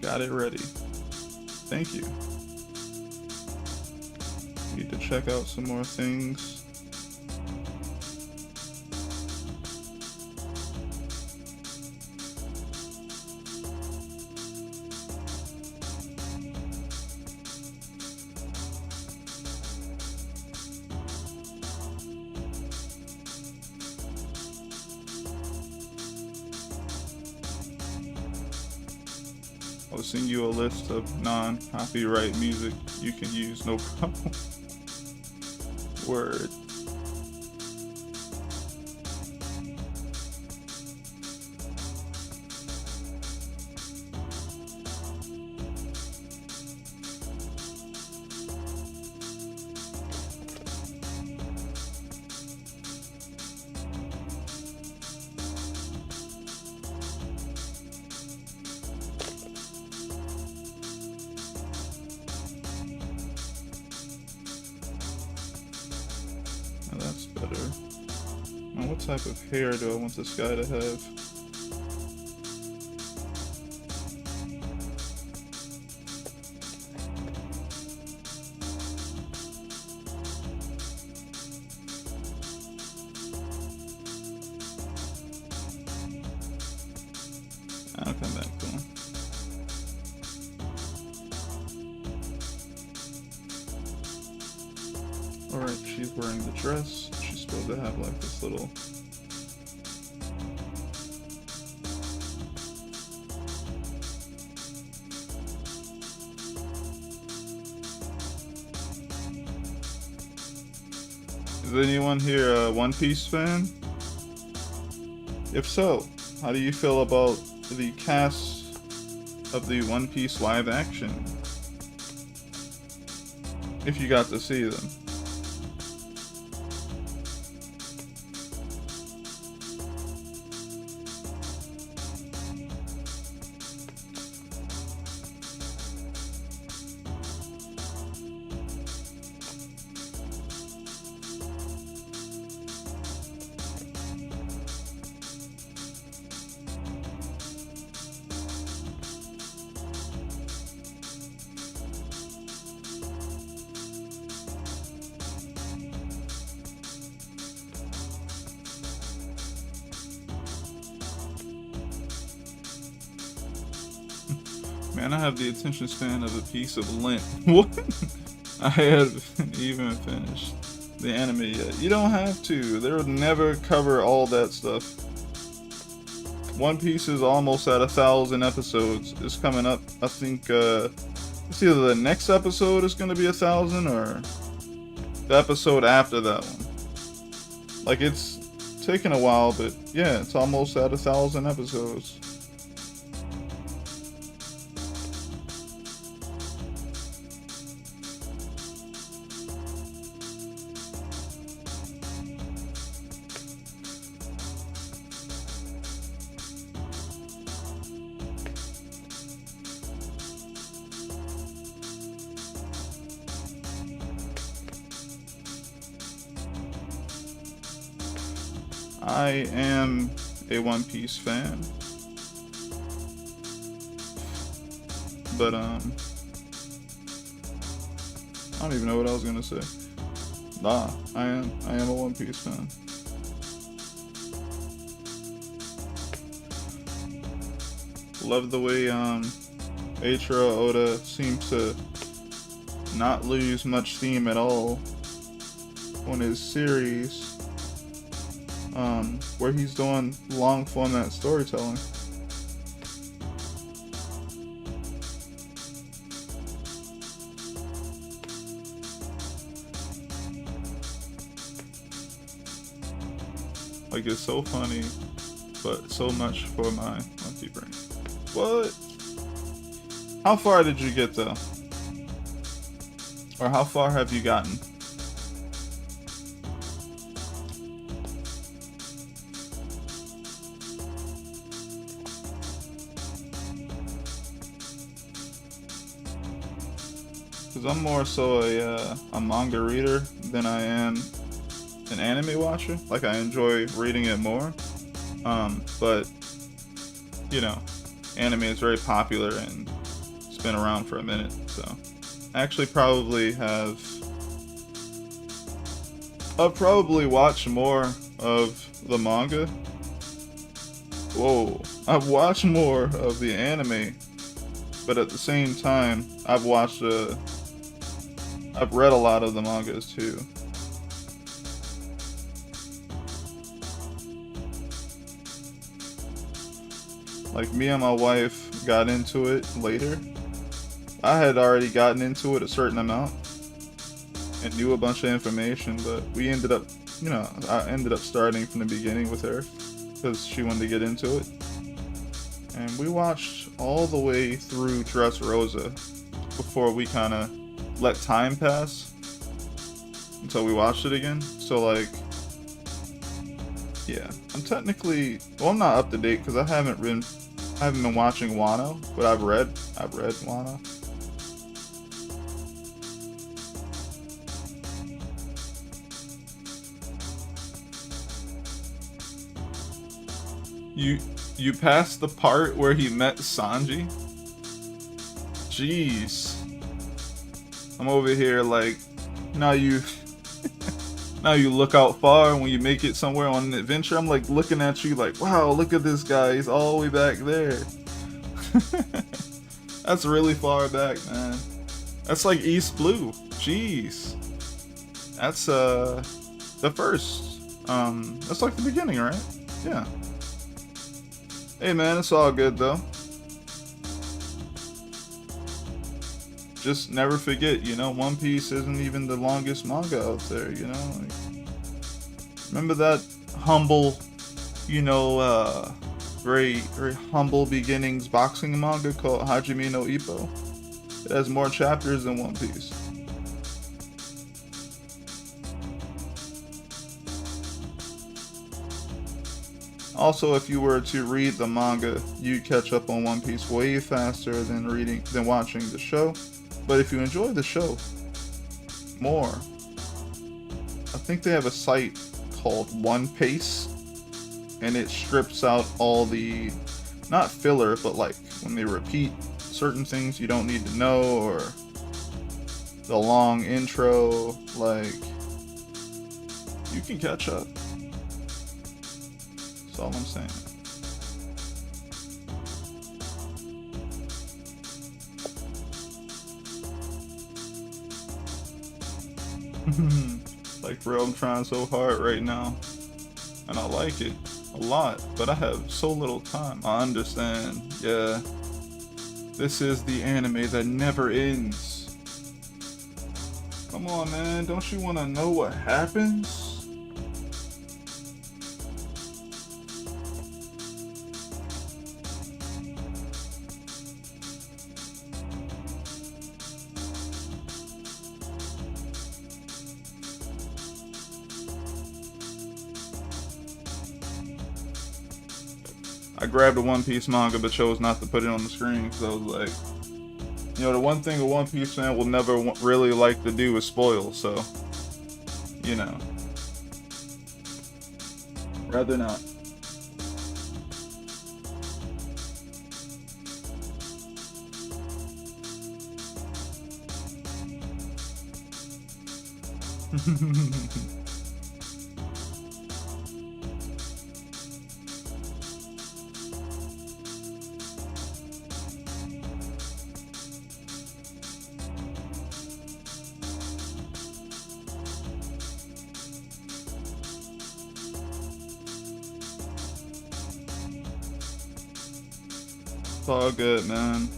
Got it ready. Thank you. Need to check out some more things. I'll send you a list of non-copyright music you can use, no problem. Word. shoulder. Now, what type of hair do I want this guy to have? I'll come back to him. Alright, she's wearing the dress. She's supposed to have like this little... Is anyone here a One Piece fan? If so, how do you feel about the cast of the One Piece live action? If you got to see them. Man, I have the attention span of a piece of lint. What? I haven't even finished the anime yet. You don't have to. They would never cover all that stuff. One Piece is almost at 1,000 episodes. It's coming up. I think it's either the next episode is going to be 1,000 or the episode after that one. Like, it's taken a while, but yeah, it's almost at 1,000 episodes. I am a One Piece fan, but I don't even know what I was gonna say. Nah, I am a One Piece fan. Love the way Eiichiro Oda seems to not lose much steam at all on his series. Where he's doing long format storytelling. Like, it's so funny, but so much for my monkey brain. What? How far did you get though? Or how far have you gotten? Because I'm more so a manga reader than I am an anime watcher. Like, I enjoy reading it more. But, you know, anime is very popular and it's been around for a minute. So, I actually I'll probably watch more of the manga. Whoa. I've watched more of the anime. But at the same time, I've read a lot of the mangas too. Like, me and my wife got into it later. I had already gotten into it a certain amount and knew a bunch of information, but we ended up, you know, I ended up starting from the beginning with her because she wanted to get into it. And we watched all the way through Dressrosa before we kind of let time pass until we watched it again. So, like, yeah, I'm technically, well, I'm not up to date because I haven't been watching Wano, but I've read Wano. You you passed the part where he met Sanji? Jeez. I'm over here like, now you now you look out far, and when you make it somewhere on an adventure, I'm like looking at you like, wow, look at this guy, he's all the way back there. That's really far back, man. That's like East Blue. Jeez. That's the first. That's like the beginning, right? Yeah. Hey man, it's all good though. Just never forget, you know, One Piece isn't even the longest manga out there, you know? Like, remember that humble, you know, very, very humble beginnings boxing manga called Hajime no Ippo? It has more chapters than One Piece. Also, if you were to read the manga, you'd catch up on One Piece way faster than watching the show. But if you enjoy the show more, I think they have a site called One Piece, and it strips out all the, not filler, but like when they repeat certain things you don't need to know, or the long intro, like, you can catch up. That's all I'm saying. Like, bro, I'm trying so hard right now, and I like it a lot, but I have so little time. I understand. Yeah, this is the anime that never ends. Come on, man, don't you want to know what happens? I grabbed a One Piece manga but chose not to put it on the screen because I was like, you know, the one thing a One Piece fan will never really like to do is spoil, so, you know, rather not. It's all good, man.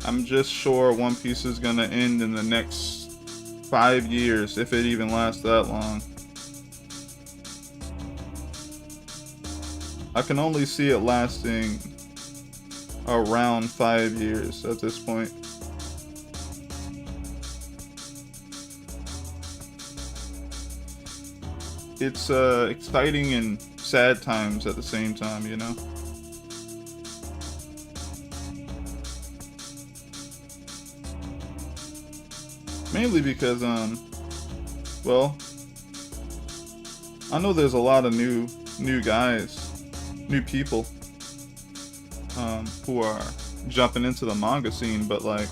I'm just sure One Piece is gonna end in the next 5 years, if it even lasts that long. I can only see it lasting around 5 years at this point. It's exciting and sad times at the same time, you know? Mainly because, well, I know there's a lot of new guys, new people, who are jumping into the manga scene, but like,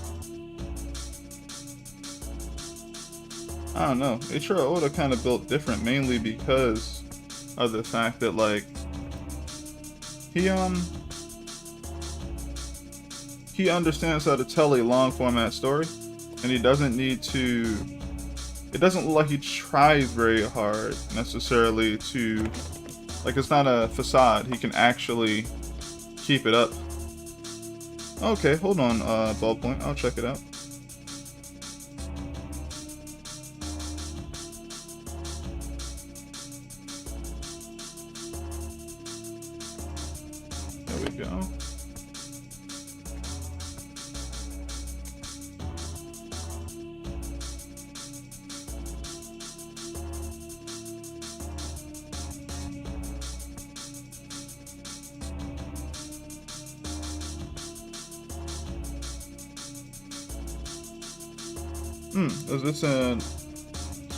I don't know, Eiichiro Oda kind of built different, mainly because of the fact that, like, he understands how to tell a long format story, and he doesn't need to, it doesn't look like he tries very hard necessarily to, like, it's not a facade, he can actually keep it up. Okay, hold on, Ballpoint, I'll check it out. There we go. Is this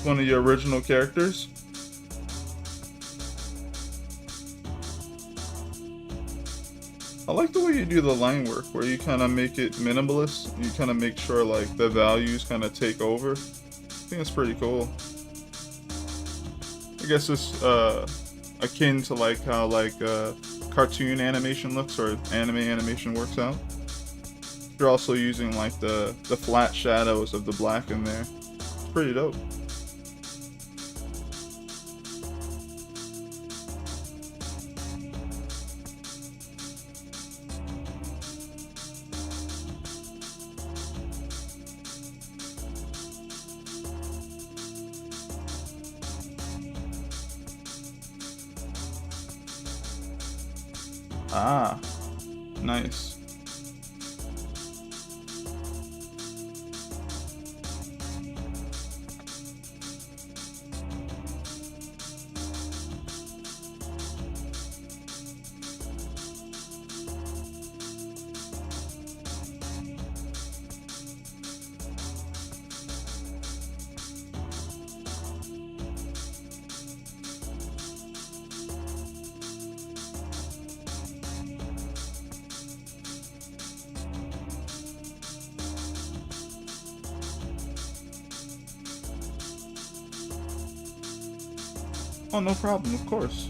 one of your original characters? like the way you do the line work, where you kind of make it minimalist. You kind of make sure like the values kind of take over. I think it's pretty cool. I guess it's akin to like how like cartoon animation looks or anime animation works out. You're also using like the flat shadows of the black in there. It's pretty dope. Ah, nice. Oh, no problem, of course.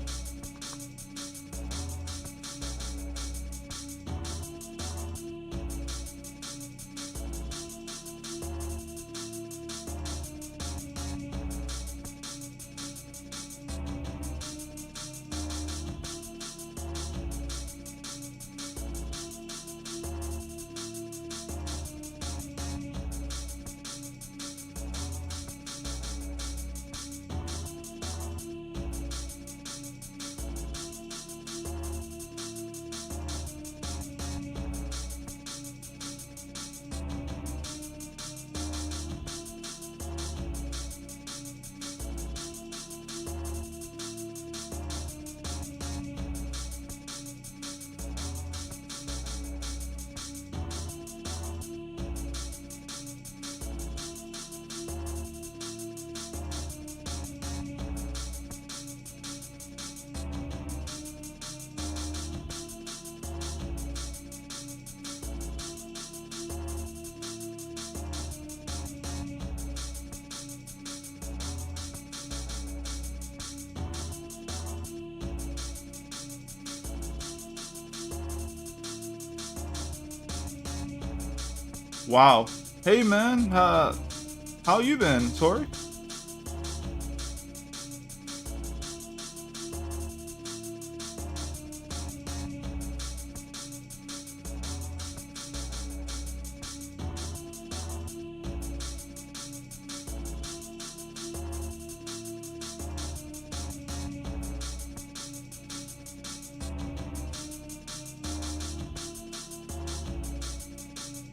Wow. Hey man, how you been, Tori?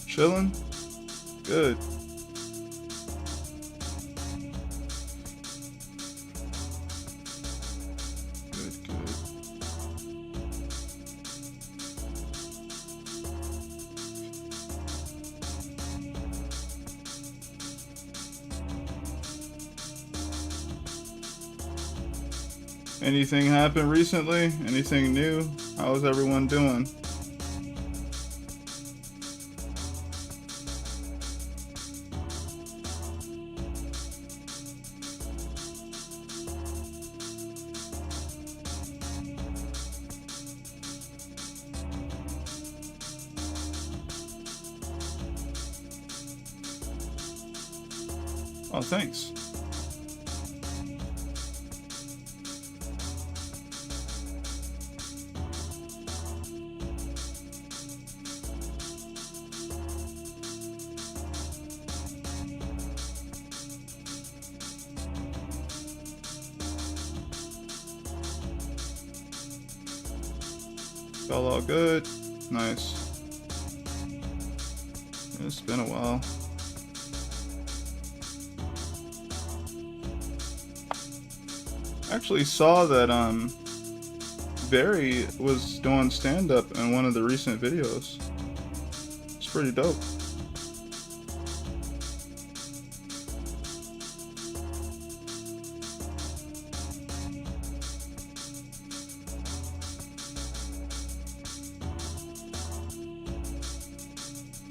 Chilling? Good. Good, good. Anything happened recently? Anything new? How's everyone doing? Oh, thanks. Felt all good. Nice. It's been a while. Actually saw that Barry was doing stand-up in one of the recent videos. It's pretty dope.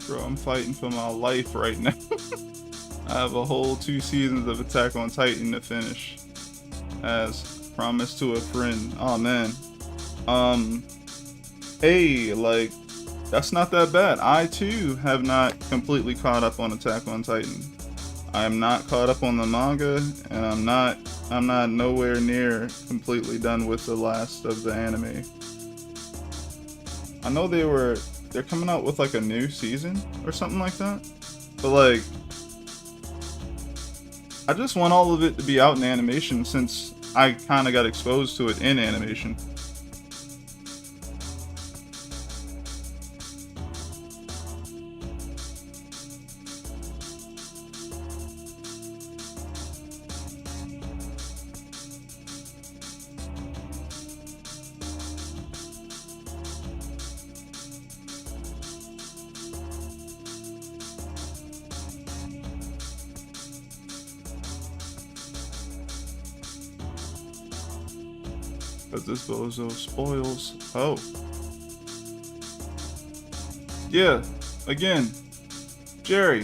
Bro, I'm fighting for my life right now. I have a whole 2 seasons of Attack on Titan to finish, as promised to a friend. Oh man. Hey, like, that's not that bad. I too have not completely caught up on Attack on Titan. I am not caught up on the manga, and I'm not nowhere near completely done with the last of the anime. I know they're coming out with like a new season or something like that, but like, I just want all of it to be out in animation since I kind of got exposed to it in animation. But this bozo spoils. Oh. Yeah, again. Jerry.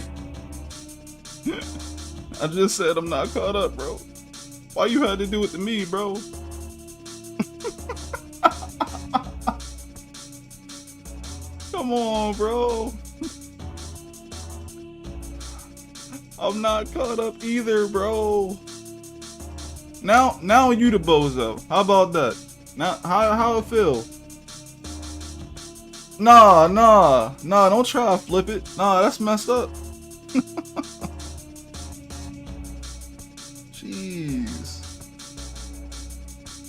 I just said I'm not caught up, bro. Why you had to do it to me, bro? Come on, bro. I'm not caught up either, bro. Now you the bozo. How about that? Now, how it feel? Nah, don't try to flip it. Nah, that's messed up. Jeez.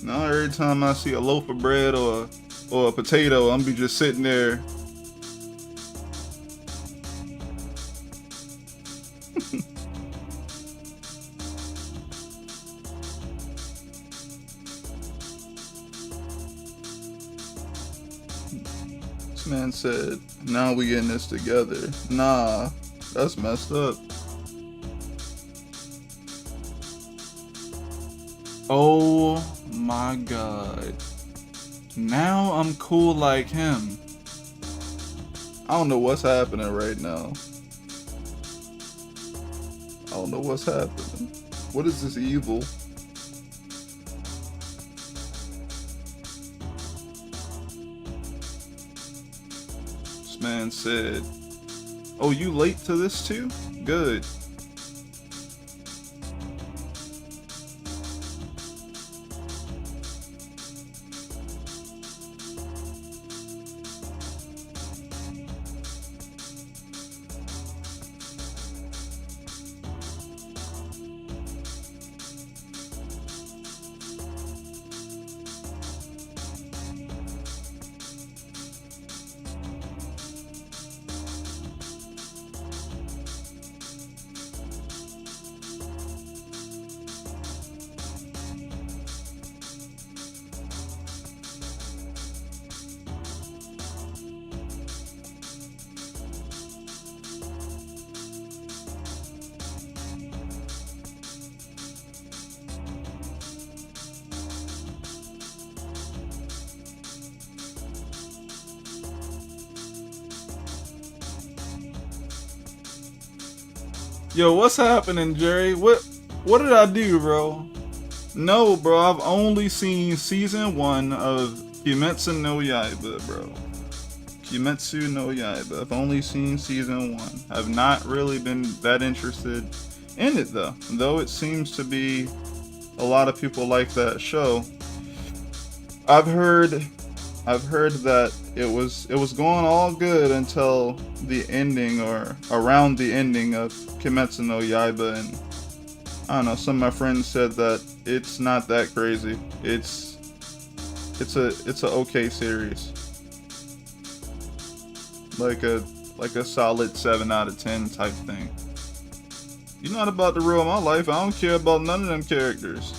Now every time I see a loaf of bread or a potato, I'm be just sitting there. This man said, now we getting this together. Nah, that's messed up. Oh my god. Now I'm cool like him. I don't know what's happening right now. I don't know what's happening. What is this evil? This man said, oh, you late to this too? Good. Yo, what's happening, Jerry? What did I do, bro? No, bro, I've only seen season 1 of Kimetsu no Yaiba, bro. Kimetsu no Yaiba. I've only seen season 1. I've not really been that interested in it though it seems to be a lot of people like that show. I've heard that it was going all good until the ending, or around the ending of Kimetsu no Yaiba, and I don't know, some of my friends said that it's not that crazy. It's a okay series. Like a solid 7 out of 10 type thing. You're not about to ruin my life. I don't care about none of them characters.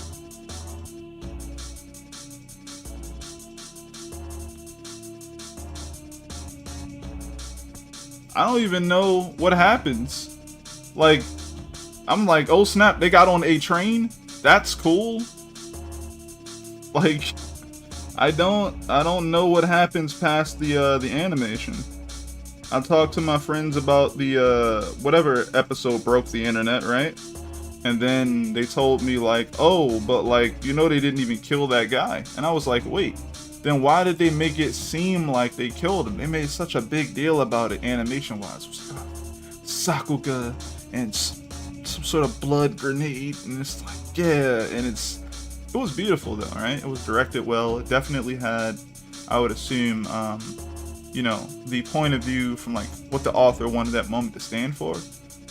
I don't even know what happens. Like, I'm like, oh snap, they got on a train? That's cool. Like, I don't know what happens past the animation. I talked to my friends about the whatever episode broke the internet, right? And then they told me like, oh, but like, you know, they didn't even kill that guy. And I was like, wait, then why did they make it seem like they killed him? They made such a big deal about it animation wise. It was like, Sakuga and some sort of blood grenade, and it's like, yeah, and it was beautiful though, right? It was directed well. It definitely had, I would assume, you know, the point of view from like what the author wanted that moment to stand for.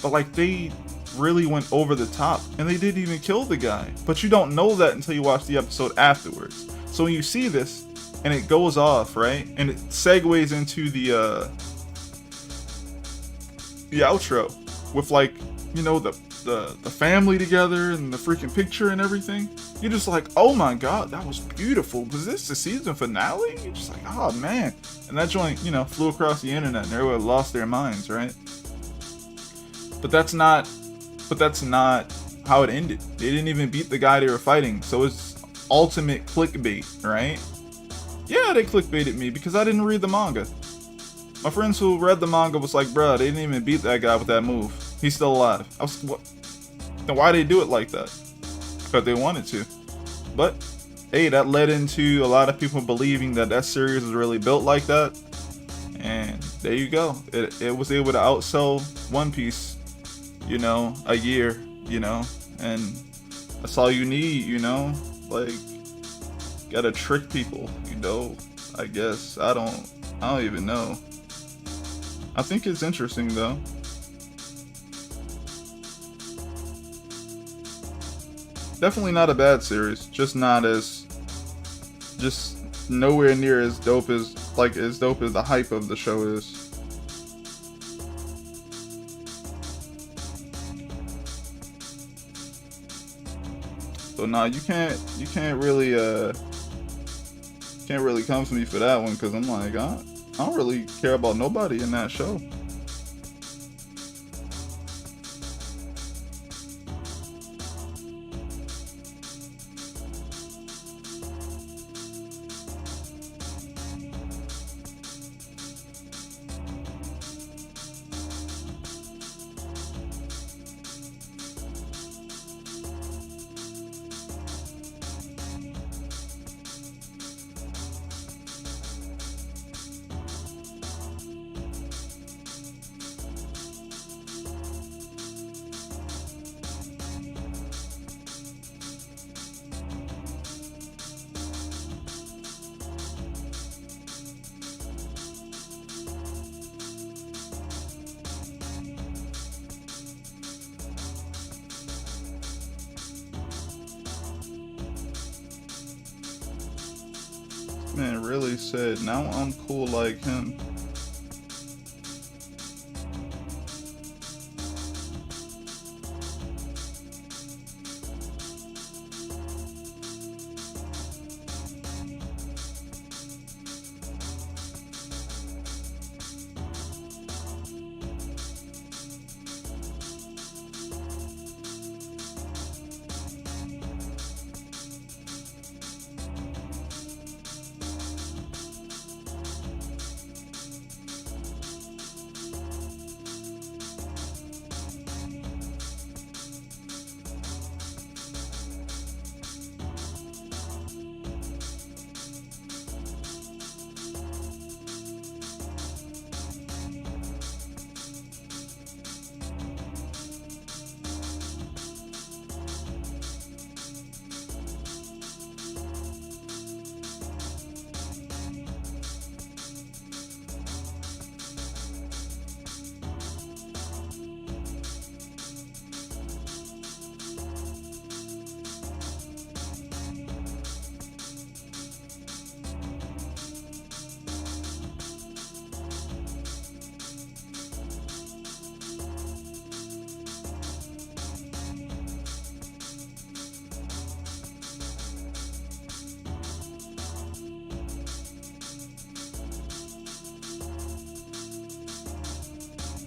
But like they really went over the top and they didn't even kill the guy. But you don't know that until you watch the episode afterwards. So when you see this and it goes off, right? And it segues into the outro with like, you know, the family together and the freaking picture and everything. You're just like, oh my god, that was beautiful. Was this the season finale? You're just like, oh man. And that joint, you know, flew across the internet and everyone lost their minds, right? But that's not how it ended. They didn't even beat the guy they were fighting. So it's ultimate clickbait, right? Yeah, they clickbaited me because I didn't read the manga. My friends who read the manga was like, bruh, they didn't even beat that guy with that move. He's still alive. I was, what? Then why they do it like that? Because they wanted to. But hey, that led into a lot of people believing that that series was really built like that. And there you go. It was able to outsell One Piece, you know, a year, you know, and that's all you need, you know, like, gotta trick people, you know, I guess. I don't even know. I think it's interesting though. Definitely not a bad series, just nowhere near as dope as the hype of the show is. So nah, you can't really come to me for that one, because I'm like, I don't really care about nobody in that show. Man really said, now I'm cool like him.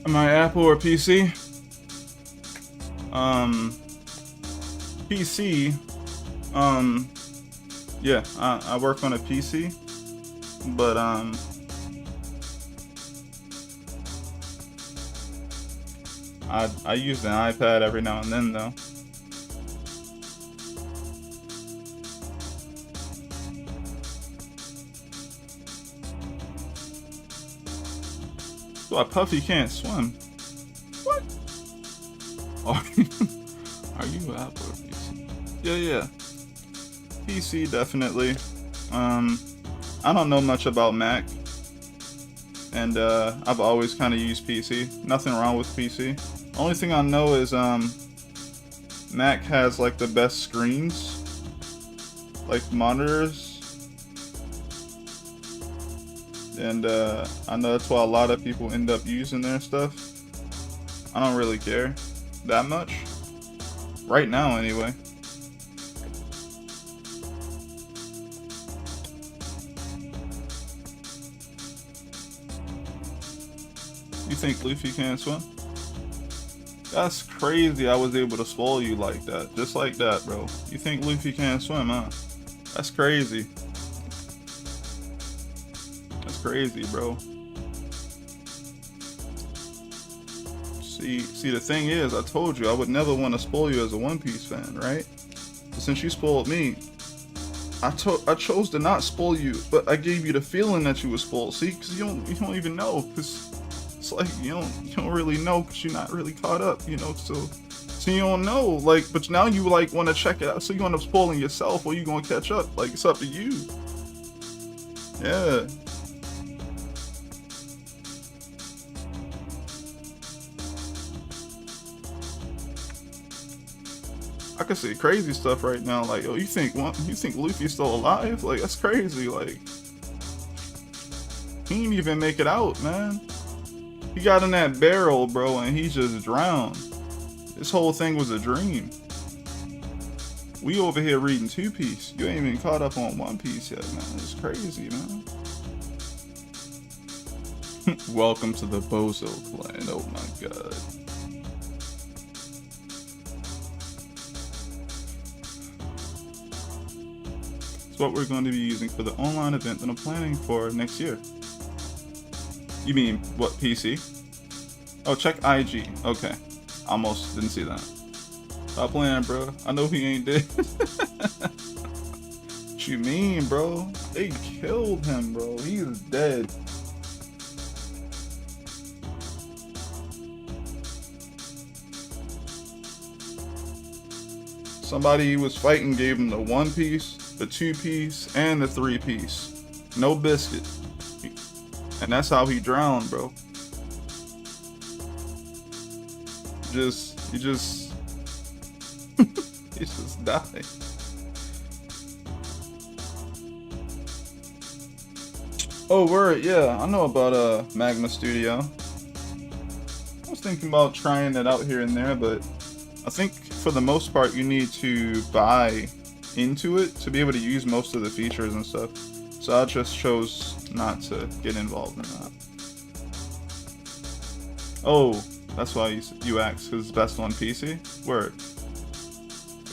Am I Apple or PC? PC. Yeah, I work on a PC, but I use an iPad every now and then though. So Puffy can't swim. What? Are you Apple or PC? Yeah. PC definitely. I don't know much about Mac, and I've always kind of used PC. Nothing wrong with PC. Only thing I know is Mac has like the best screens, like monitors. And I know that's why a lot of people end up using their stuff. I don't really care that much. Right now, anyway. You think Luffy can't swim? That's crazy I was able to spoil you like that. Just like that, bro. You think Luffy can't swim, huh? That's crazy. Crazy, bro. See, the thing is, I told you I would never want to spoil you as a One Piece fan, right? But since you spoiled me, I chose to not spoil you, but I gave you the feeling that you were spoiled. See, because you don't even know, because it's like you don't really know, because you're not really caught up, you know. So you don't know, like, but now you like want to check it out, so you end up spoiling yourself, or you gonna catch up? Like, it's up to you. Yeah. I can see crazy stuff right now. Like, oh, you think Luffy's still alive? Like, that's crazy. Like, he didn't even make it out, man. He got in that barrel, bro, and he just drowned. This whole thing was a dream. We over here reading Two Piece. You ain't even caught up on One Piece yet, man. It's crazy, man. Welcome to the Bozo clan. Oh my god. What we're going to be using for the online event that I'm planning for next year. You mean what, PC? Oh, check IG. Okay. Almost didn't see that. Stop playing, bro. I know he ain't dead. What you mean, bro? They killed him, bro. He is dead. Somebody he was fighting gave him the One Piece, the 2-piece, and the 3-piece. No biscuit. And that's how he drowned, bro. He just died. Oh, word, yeah, I know about Magma Studio. I was thinking about trying it out here and there, but I think for the most part you need to buy into it to be able to use most of the features and stuff. So I just chose not to get involved in that. Oh, that's why you asked, because it's best on PC? Word.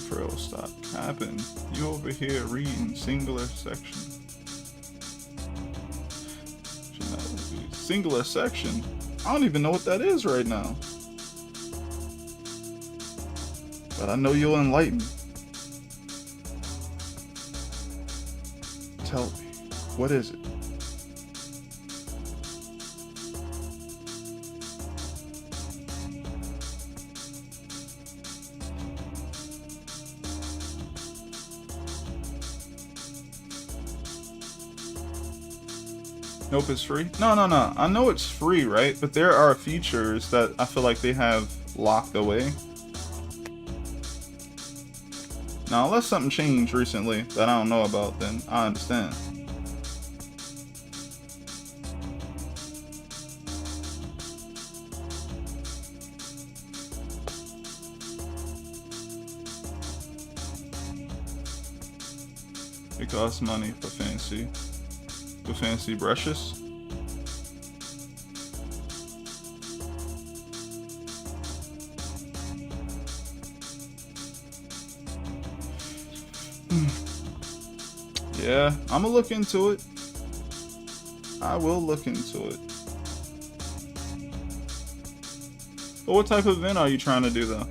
For real, stop capping. You over here reading singular section. Singular section? I don't even know what that is right now. But I know you'll enlighten me. Tell me, what is it? Nope, it's free? No. I know it's free, right? But there are features that I feel like they have locked away. Now, unless something changed recently that I don't know about, then I understand. It costs money for fancy brushes. Yeah, I'm gonna look into it. I will look into it. But what type of event are you trying to do though?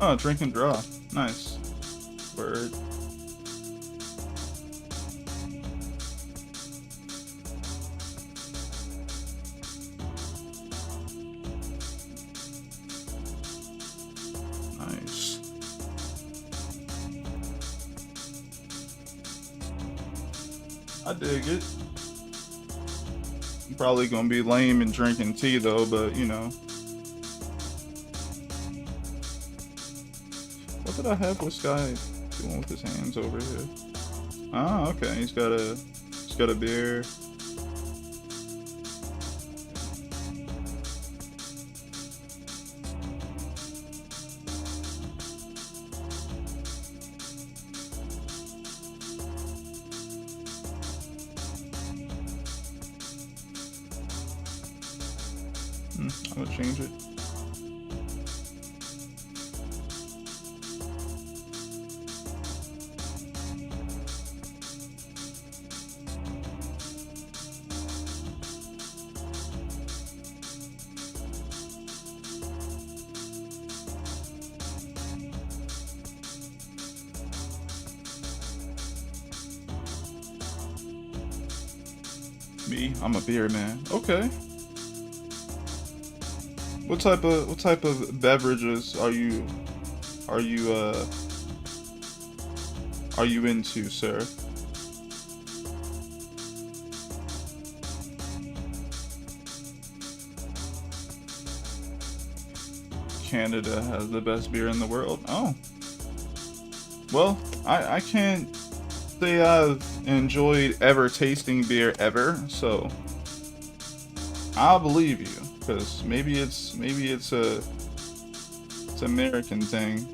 Oh, drink and draw. Nice. Word. Nice. I dig it. I'm probably gonna be lame and drinking tea though, but you know. What did I have this guy doing with his hands over here? Ah, okay. He's got a beer. I'm gonna change it. Me, I'm a beer man. Okay. What type of beverages are you into, sir? Canada has the best beer in the world. Oh. Well, I can't say I've enjoyed ever tasting beer ever, so I'll believe you, because maybe it's American thing.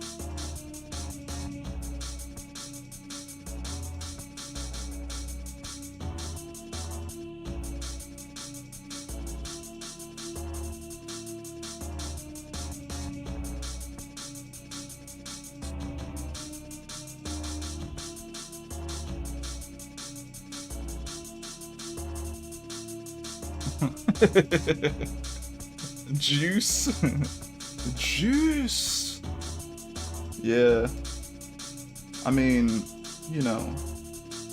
Juice. Juice. Yeah. I mean, you know,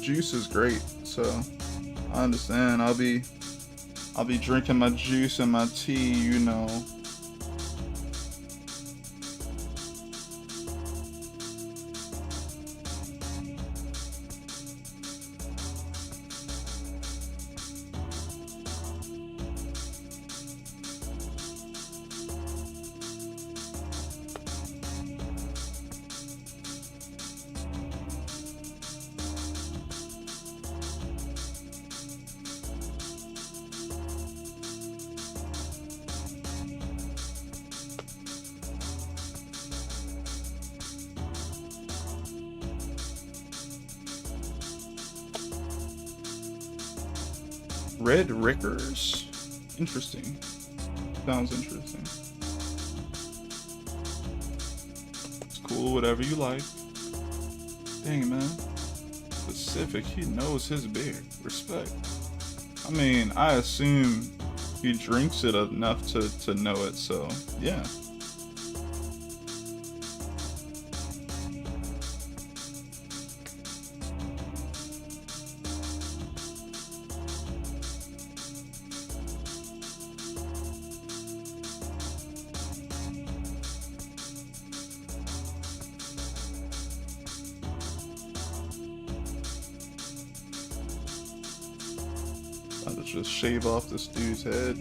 juice is great, so I understand. I'll be drinking my juice and my tea, you know. Red Rickers? Interesting. Sounds interesting. It's cool, whatever you like. Dang, man. Pacific, he knows his beer. Respect. I mean, I assume he drinks it enough to know it, so yeah. I'll just shave off this dude's head.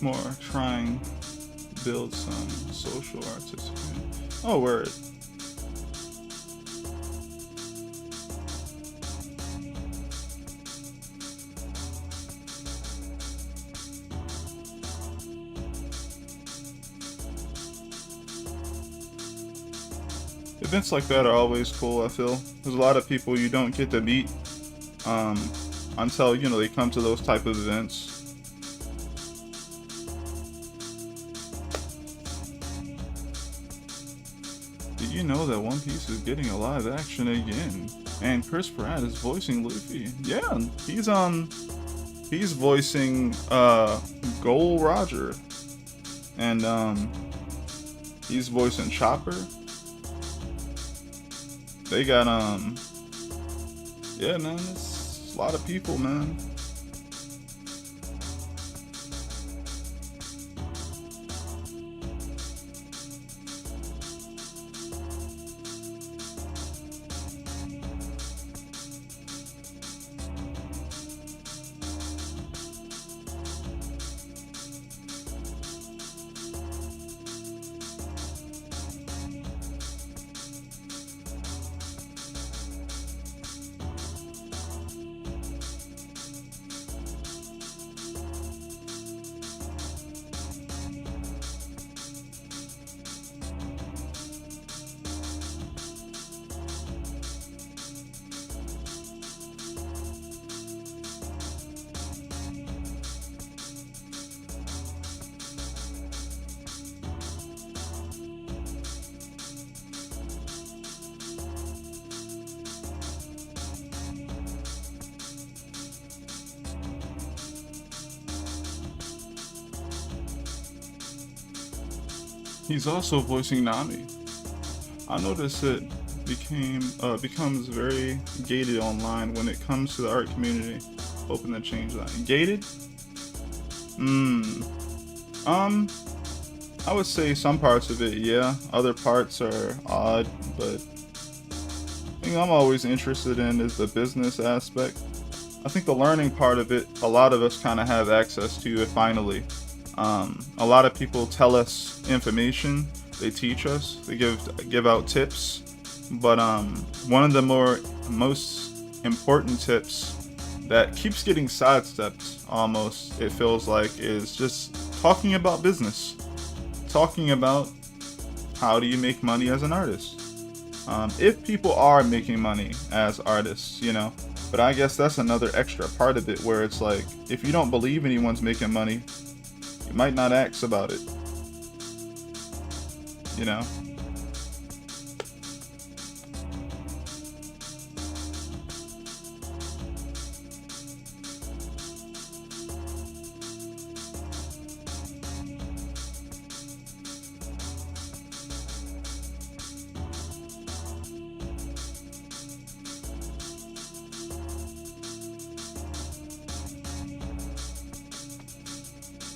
more trying to build some social artistic. Oh, word. Events like that are always cool, I feel. There's a lot of people you don't get to meet um, until, you know, they come to those type of events. Did you know that One Piece is getting a live action again? And Chris Pratt is voicing Luffy. Yeah, he's voicing Gold Roger. And he's voicing Chopper. They got yeah, man, it's a lot of people, man. He's also voicing Nami. I noticed it becomes very gated online when it comes to the art community. Hoping to change that. Gated? I would say some parts of it, yeah. Other parts are odd, but the thing I'm always interested in is the business aspect. I think the learning part of it, a lot of us kind of have access to it finally. A lot of people tell us information, they teach us, they give out tips, but one of the most important tips that keeps getting sidestepped almost, it feels like, is just talking about business, talking about how do you make money as an artist. If people are making money as artists, you know, but I guess that's another extra part of it where it's like, if you don't believe anyone's making money, you might not ask about it, you know?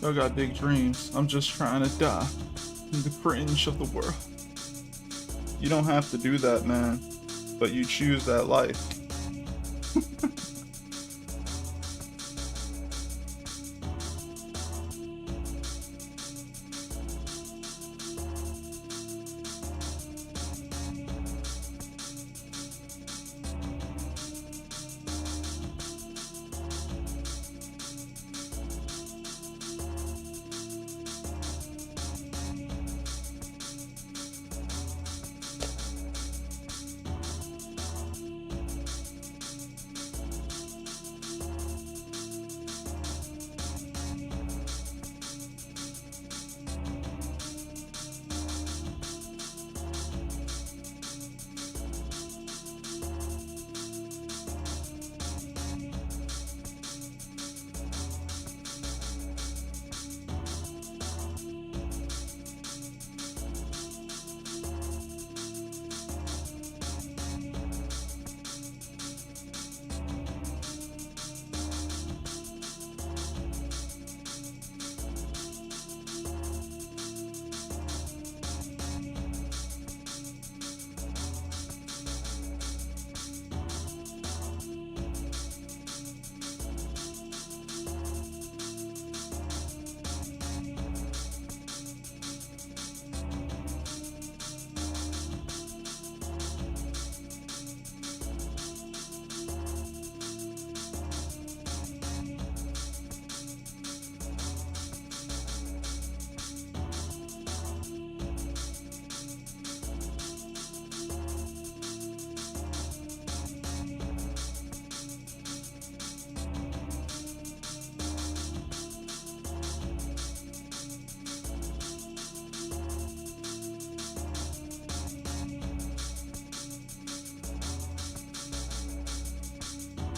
Y'all got big dreams. I'm just trying to die in the cringe of the world. You don't have to do that, man. But you choose that life.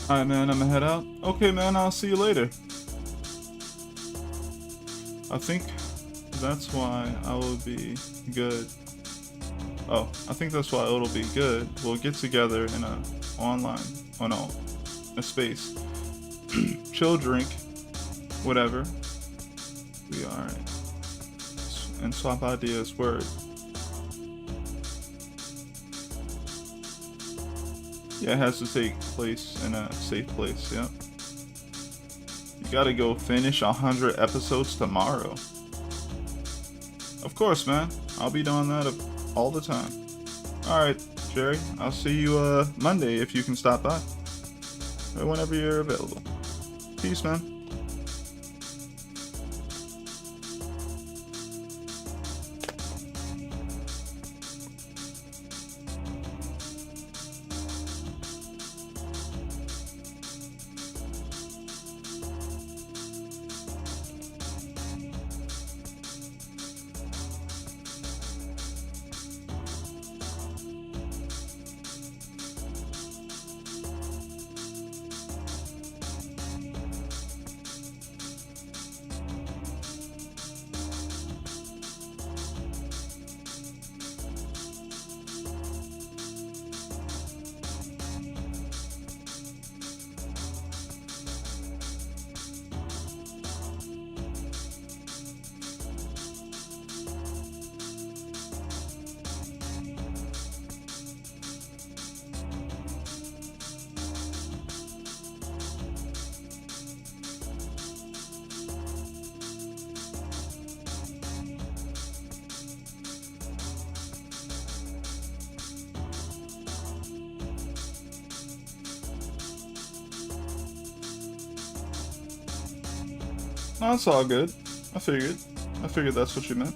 Alright, man, I'm gonna head out. Okay, man, I'll see you later. I think that's why I will be good. Oh, I think that's why it'll be good. We'll get together in a online, oh no, a space. Chill, drink, whatever. We are, and swap ideas. Word. Yeah, it has to take place in a safe place. Yep. You gotta go finish 100 episodes tomorrow. Of course, man. I'll be doing that all the time. Alright, Jerry. I'll see you Monday if you can stop by. Or whenever you're available. Peace, man. No, it's all good. I figured. I figured that's what you meant.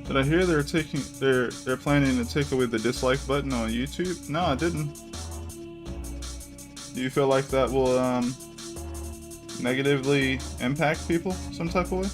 Did I hear they're planning to take away the dislike button on YouTube? No, I didn't. Do you feel like that will negatively impact people some type of way?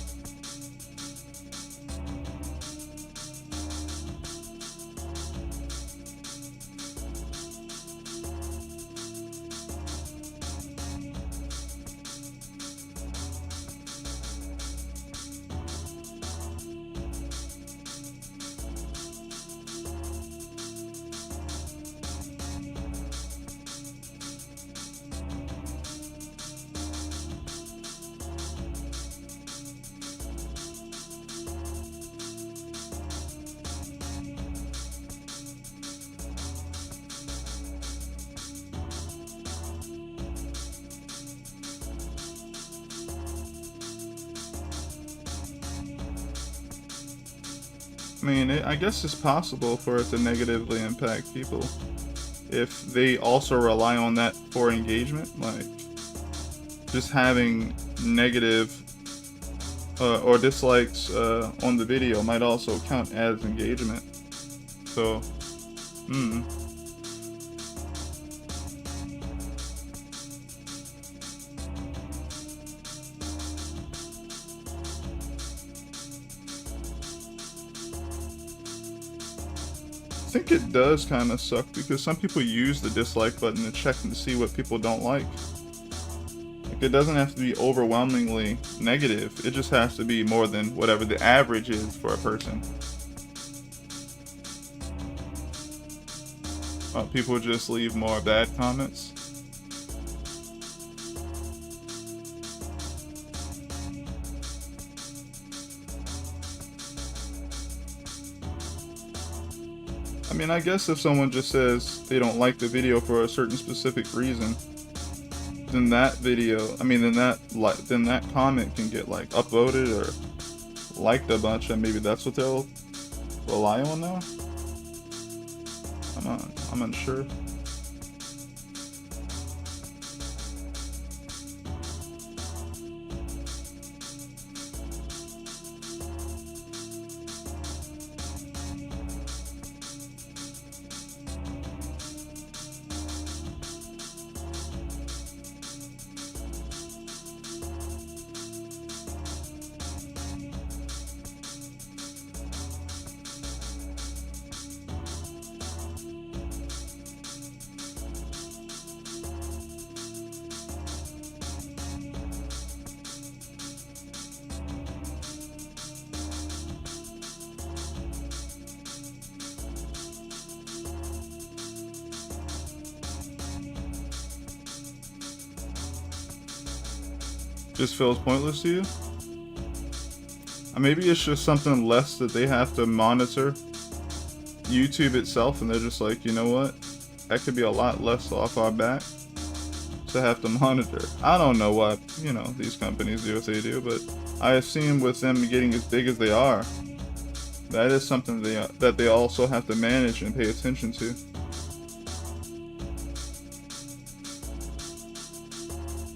I mean, I guess it's possible for it to negatively impact people if they also rely on that for engagement, like just having negative or dislikes on the video might also count as engagement. So, I think it does kind of suck because some people use the dislike button to check and to see what people don't like. Like, it doesn't have to be overwhelmingly negative. It just has to be more than whatever the average is for a person. People just leave more bad comments. I mean, I guess if someone just says they don't like the video for a certain specific reason, then that video, I mean, then that comment can get like upvoted or liked a bunch, and maybe that's what they'll rely on now. I'm unsure. Just feels pointless to you? Maybe it's just something less that they have to monitor YouTube itself, and they're just like, you know what? That could be a lot less off our back to have to monitor. I don't know why, you know, these companies do what they do, but I assume with them getting as big as they are, that is something that they also have to manage and pay attention to.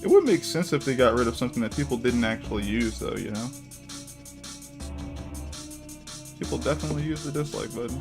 It would make sense if they got rid of something that people didn't actually use, though, you know? People definitely use the dislike button.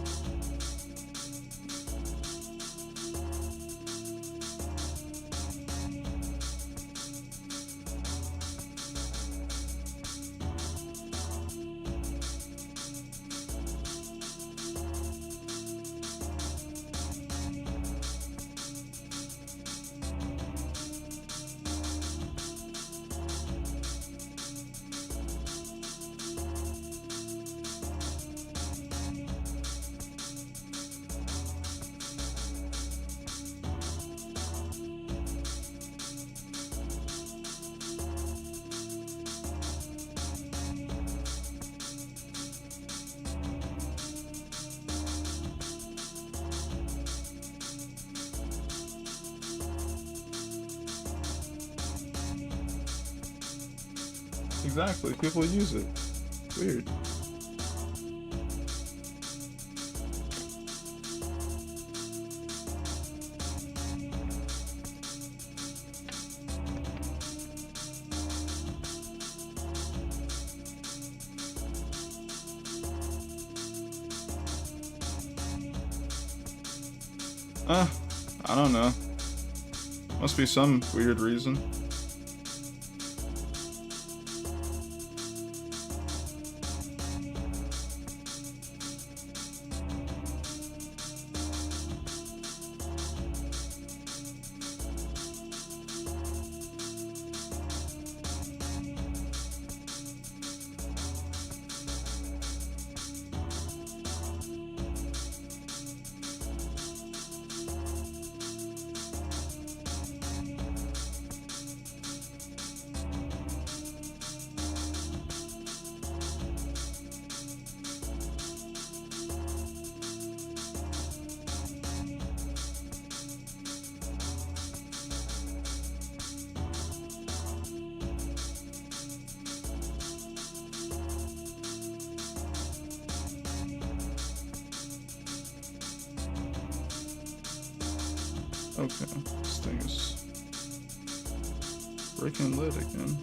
Exactly, people use it. Weird. I don't know. Must be some weird reason. Okay, this thing is breaking lit again.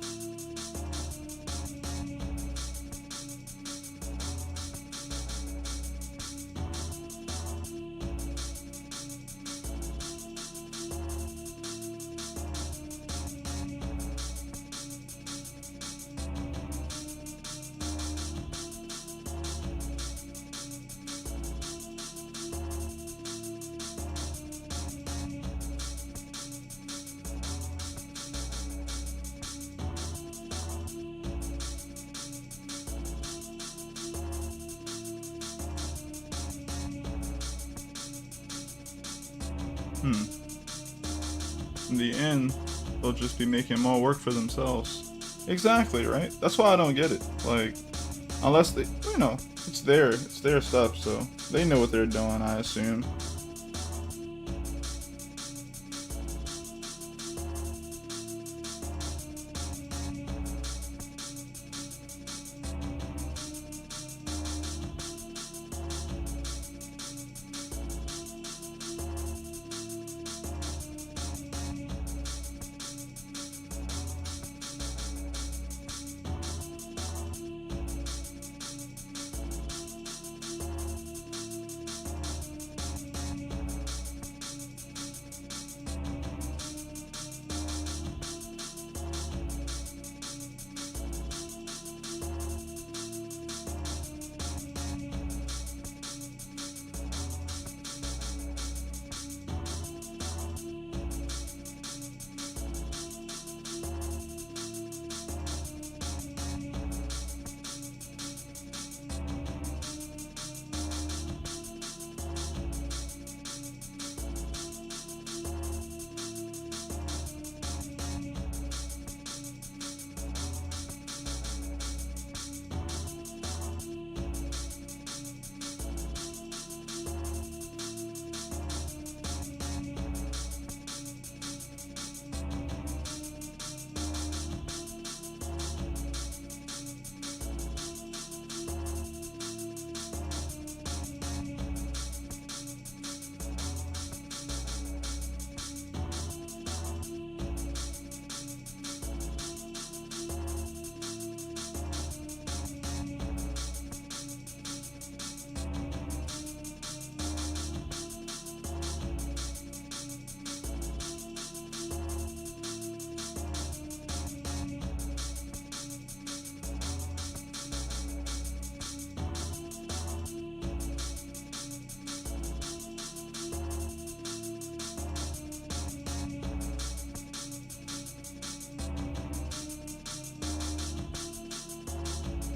Hmm. In the end, they'll just be making more work for themselves. Exactly, right? That's why I don't get it. Like, unless they, it's their stuff, so they know what they're doing, I assume.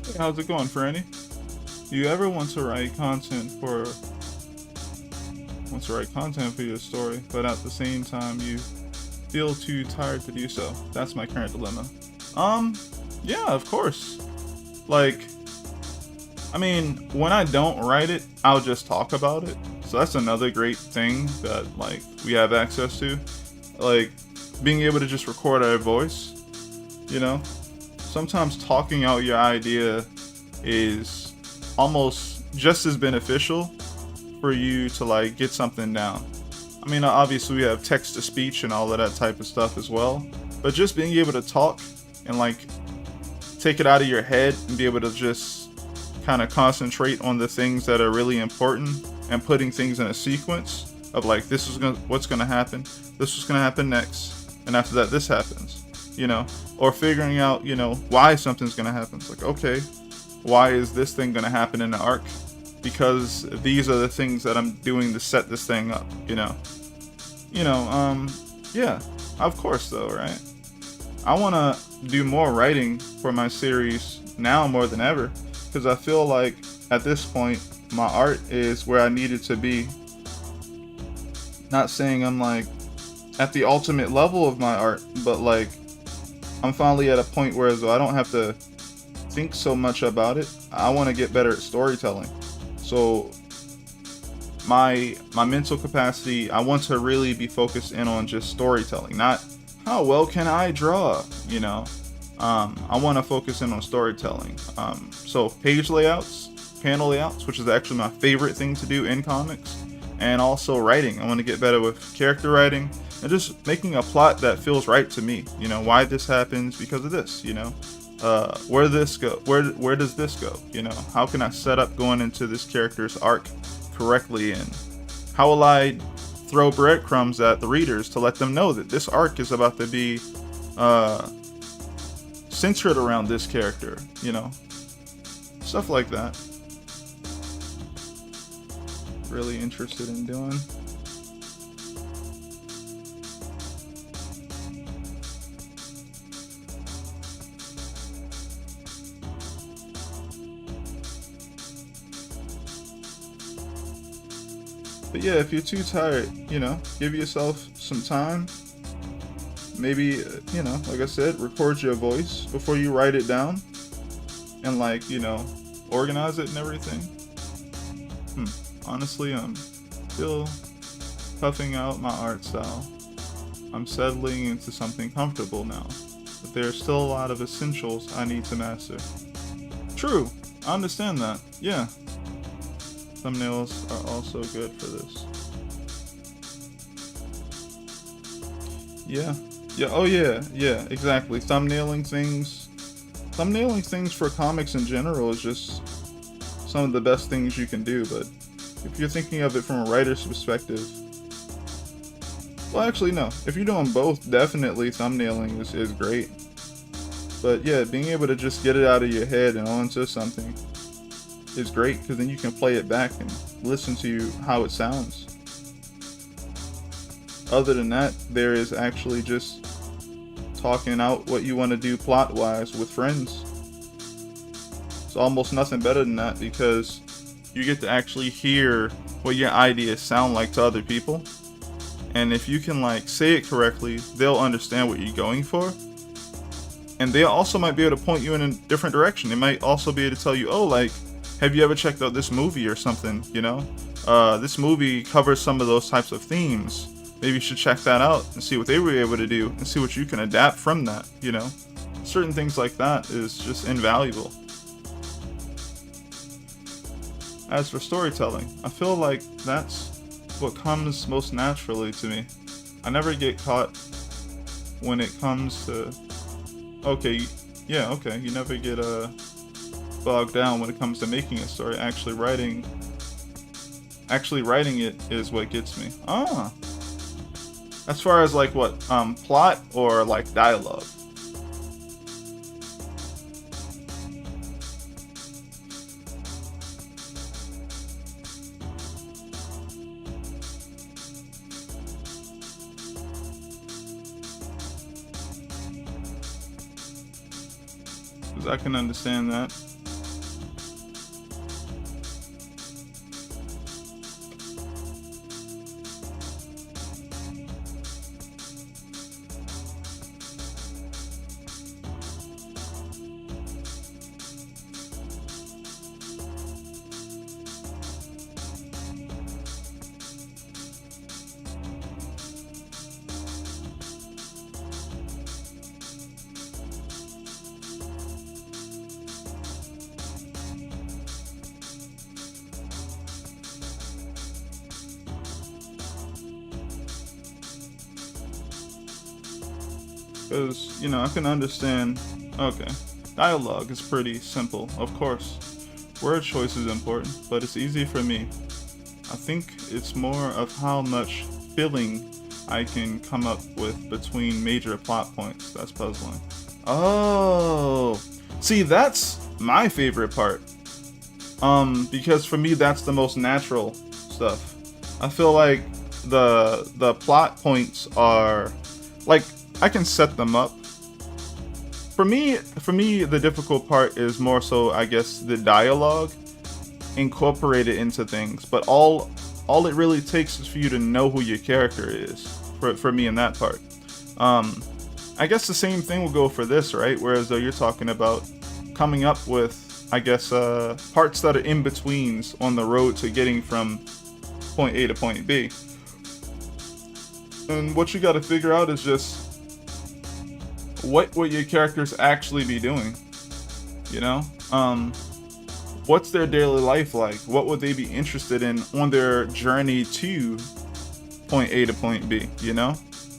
Hey, how's it going, Franny? You ever want to write content for your story, but at the same time you feel too tired to do so? That's my current dilemma. Yeah, of course. Like, I mean, when I don't write it, I'll just talk about it. So that's another great thing that, like, we have access to. Like, being able to just record our voice, you know? Sometimes talking out your idea is almost just as beneficial for you to, like, get something down. I mean, obviously we have text-to-speech and all of that type of stuff as well. But just being able to talk and, like, take it out of your head and be able to just kind of concentrate on the things that are really important and putting things in a sequence of, like, what's gonna happen, this is gonna happen next, and after that this happens, or figuring out, why something's gonna happen. It's like, okay, why is this thing gonna happen in the arc? Because these are the things that I'm doing to set this thing up, yeah, of course though, right? I want to do more writing for my series now more than ever, because I feel like at this point my art is where I need it to be. Not saying I'm, like, at the ultimate level of my art, but, like, I'm finally at a point where I don't have to think so much about it. I want to get better at storytelling. So my mental capacity, I want to really be focused in on just storytelling, not how well can I draw, I want to focus in on storytelling. So page layouts, panel layouts, which is actually my favorite thing to do in comics, and also writing. I want to get better with character writing and just making a plot that feels right to me. Why this happens because of this. Where this go? Where does this go? How can I set up going into this character's arc correctly, and how will I throw breadcrumbs at the readers to let them know that this arc is about to be centered around this character, stuff like that. Really interested in doing. But yeah, if you're too tired, give yourself some time. Maybe, like I said, record your voice before you write it down. And organize it and everything. Honestly, I'm still puffing out my art style. I'm settling into something comfortable now. But there are still a lot of essentials I need to master. True, I understand that. Yeah. Thumbnails are also good for this. Yeah. Yeah, oh yeah, exactly. Thumbnailing things for comics in general is just some of the best things you can do, but if you're thinking of it from a writer's perspective, well, actually, no. If you're doing both, definitely thumbnailing is great. But yeah, being able to just get it out of your head and onto something is great, because then you can play it back and listen to how it sounds. Other than that, there is actually just talking out what you want to do plot-wise with friends. It's almost nothing better than that, because you get to actually hear what your ideas sound like to other people. And if you can say it correctly, they'll understand what you're going for. And they also might be able to point you in a different direction. They might also be able to tell you, oh, have you ever checked out this movie or something, this movie covers some of those types of themes. Maybe you should check that out and see what they were able to do and see what you can adapt from that, Certain things like that is just invaluable. As for storytelling, I feel like that's what comes most naturally to me. I never get caught when it comes to... you never get bogged down when it comes to making a story. Actually writing it is what gets me. As far as what, plot or dialogue? Because I can understand that. Because, I can understand, dialogue is pretty simple, of course. Word choice is important, but it's easy for me. I think it's more of how much filling I can come up with between major plot points that's puzzling. Oh, see, that's my favorite part. Because for me, that's the most natural stuff. I feel like the plot points are, I can set them up. For me, the difficult part is more so, I guess, the dialogue incorporated into things. But all it really takes is for you to know who your character is. For me in that part. I guess the same thing will go for this, right? Whereas though you're talking about coming up with, I guess, parts that are in betweens on the road to getting from point A to point B. And what you got to figure out is just what would your characters actually be doing? What's their daily life like? What would they be interested in on their journey to point A to point B?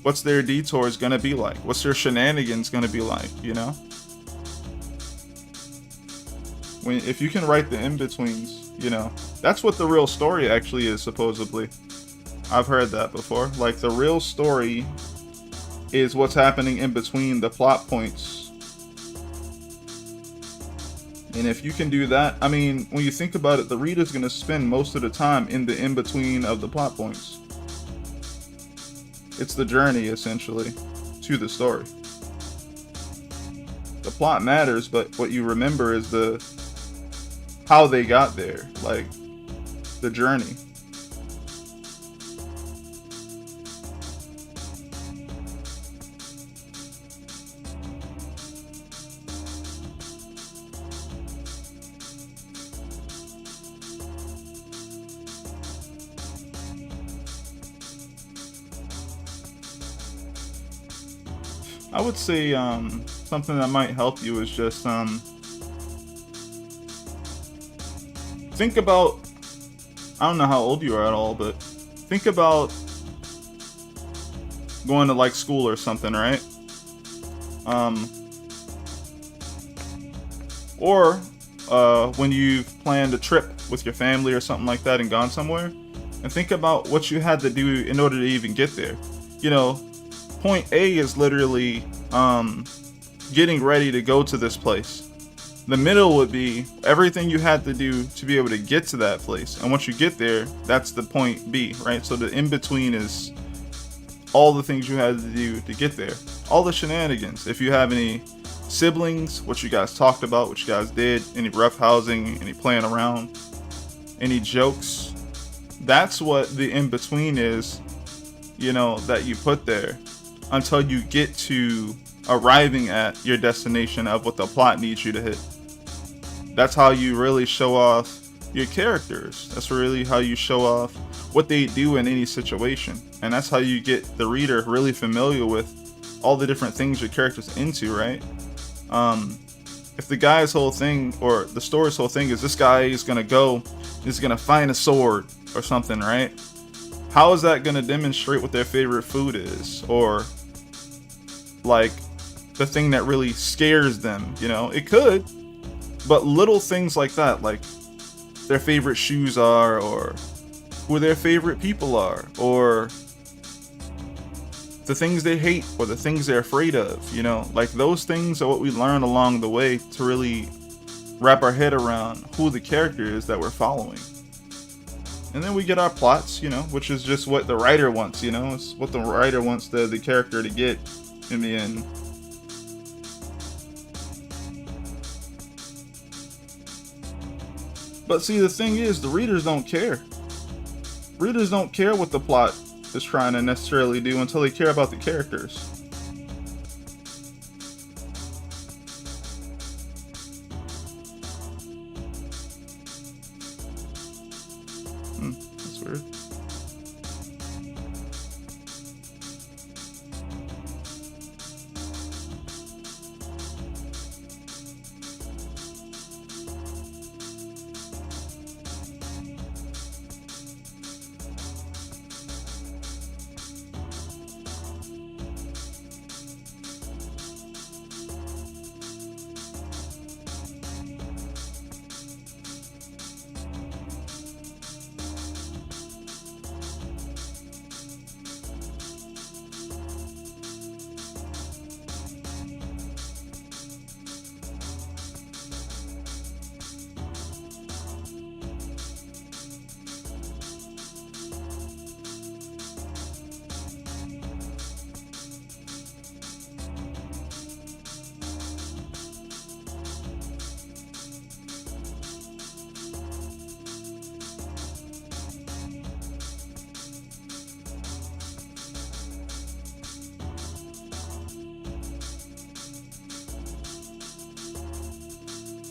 What's their detours gonna be like? What's their shenanigans gonna be like? If you can write the in-betweens, that's what the real story actually is, supposedly. I've heard that before. The real story is what's happening in between the plot points. And if you can do that, I mean, when you think about it, the reader's going to spend most of the time in the in-between of the plot points. It's the journey, essentially, to the story. The plot matters, but what you remember is how they got there, the journey. I would say something that might help you is just think about, I don't know how old you are at all, but think about going to like school or something, right? Or when you've planned a trip with your family or something like that and gone somewhere, and think about what you had to do in order to even get there. You know, point A is literally getting ready to go to this place. The middle would be everything you had to do to be able to get to that place. And once you get there, that's the point B, right? So the in-between is all the things you had to do to get there. All the shenanigans. If you have any siblings, what you guys talked about, what you guys did, any roughhousing, any playing around, any jokes. That's what the in-between is, you know, that you put there until you get to arriving at your destination of what the plot needs you to hit. That's how you really show off your characters. That's really how you show off what they do in any situation. And that's how you get the reader really familiar with all the different things your character's into, right? If the guy's whole thing, or the story's whole thing is this guy is gonna go, is gonna find a sword or something, right? How is that gonna demonstrate what their favorite food is? Or like the thing that really scares them, you know? It could, but little things like that, like their favorite shoes are, or who their favorite people are, or the things they hate, or the things they're afraid of, you know? Like those things are what we learn along the way to really wrap our head around who the character is that we're following. And then we get our plots, you know, which is just what the writer wants, you know? It's what the writer wants the character to get in the end. But see, the thing is, the readers don't care. Readers don't care what the plot is trying to necessarily do until they care about the characters. That's weird.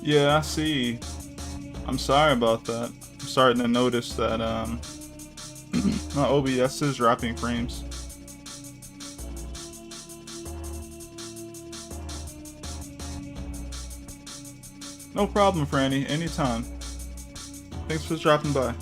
Yeah, I see. I'm sorry about that. I'm starting to notice that my OBS is dropping frames. No problem, Franny. Anytime. Thanks for dropping by.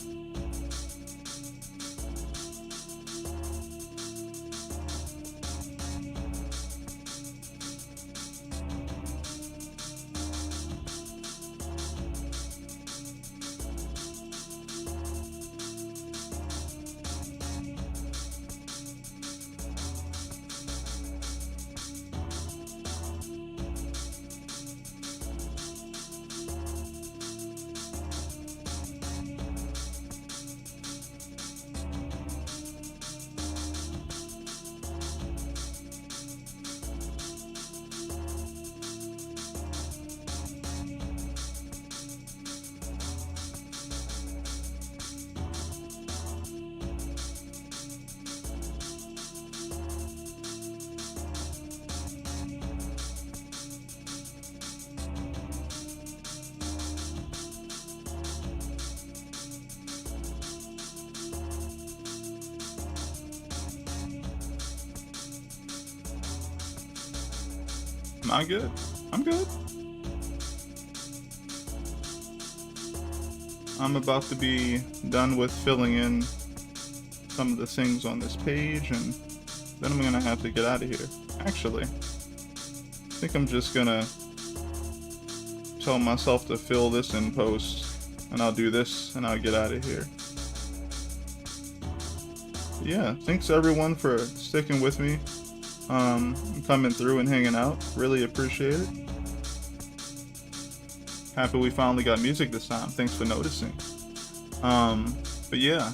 Am I good? I'm good. I'm about to be done with filling in some of the things on this page, and then I'm gonna have to get out of here. Actually, I think I'm just gonna tell myself to fill this in post, and I'll do this and I'll get out of here. Yeah, thanks everyone for sticking with me, coming through and hanging out. Really appreciate it. Happy we finally got music this time. Thanks for noticing. But yeah,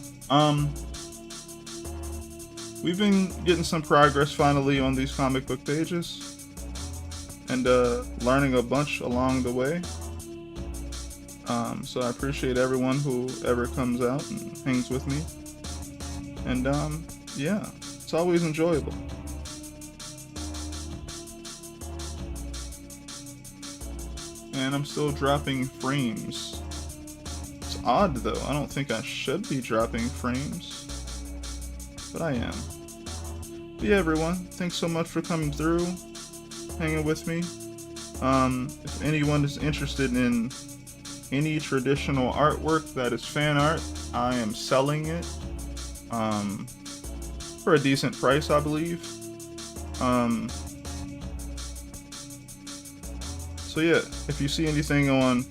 we've been getting some progress finally on these comic book pages, and learning a bunch along the way. So I appreciate everyone who ever comes out and hangs with me. And yeah, it's always enjoyable. And I'm still dropping frames. It's odd though, I don't think I should be dropping frames, but I am. But yeah, everyone, thanks so much for coming through, hanging with me. If anyone is interested in any traditional artwork that is fan art, I am selling it for a decent price, I believe. So yeah, if you see anything on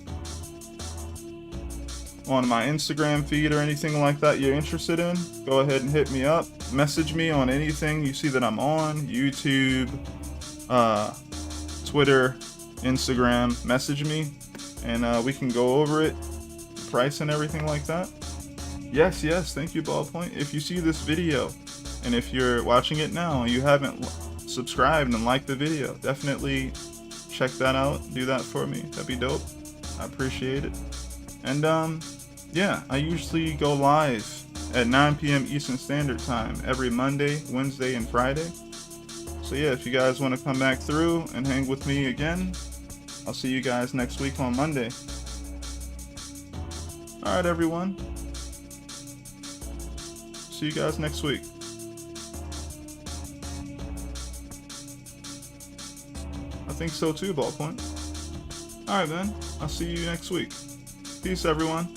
my Instagram feed or anything like that you're interested in, go ahead and hit me up. Message me on anything you see that I'm on, YouTube, Twitter, Instagram. Message me, and we can go over it, the price and everything like that. Yes, thank you, Ballpoint. If you see this video, and if you're watching it now and you haven't subscribed and liked the video, definitely check that out. Do that for me. That'd be dope. I appreciate it. And yeah, I usually go live at 9 p.m. Eastern Standard Time every Monday, Wednesday, and Friday. So yeah, if you guys want to come back through and hang with me again, I'll see you guys next week on Monday. Alright, everyone. See you guys next week. I think so too, Ballpoint. Alright then, I'll see you next week. Peace, everyone.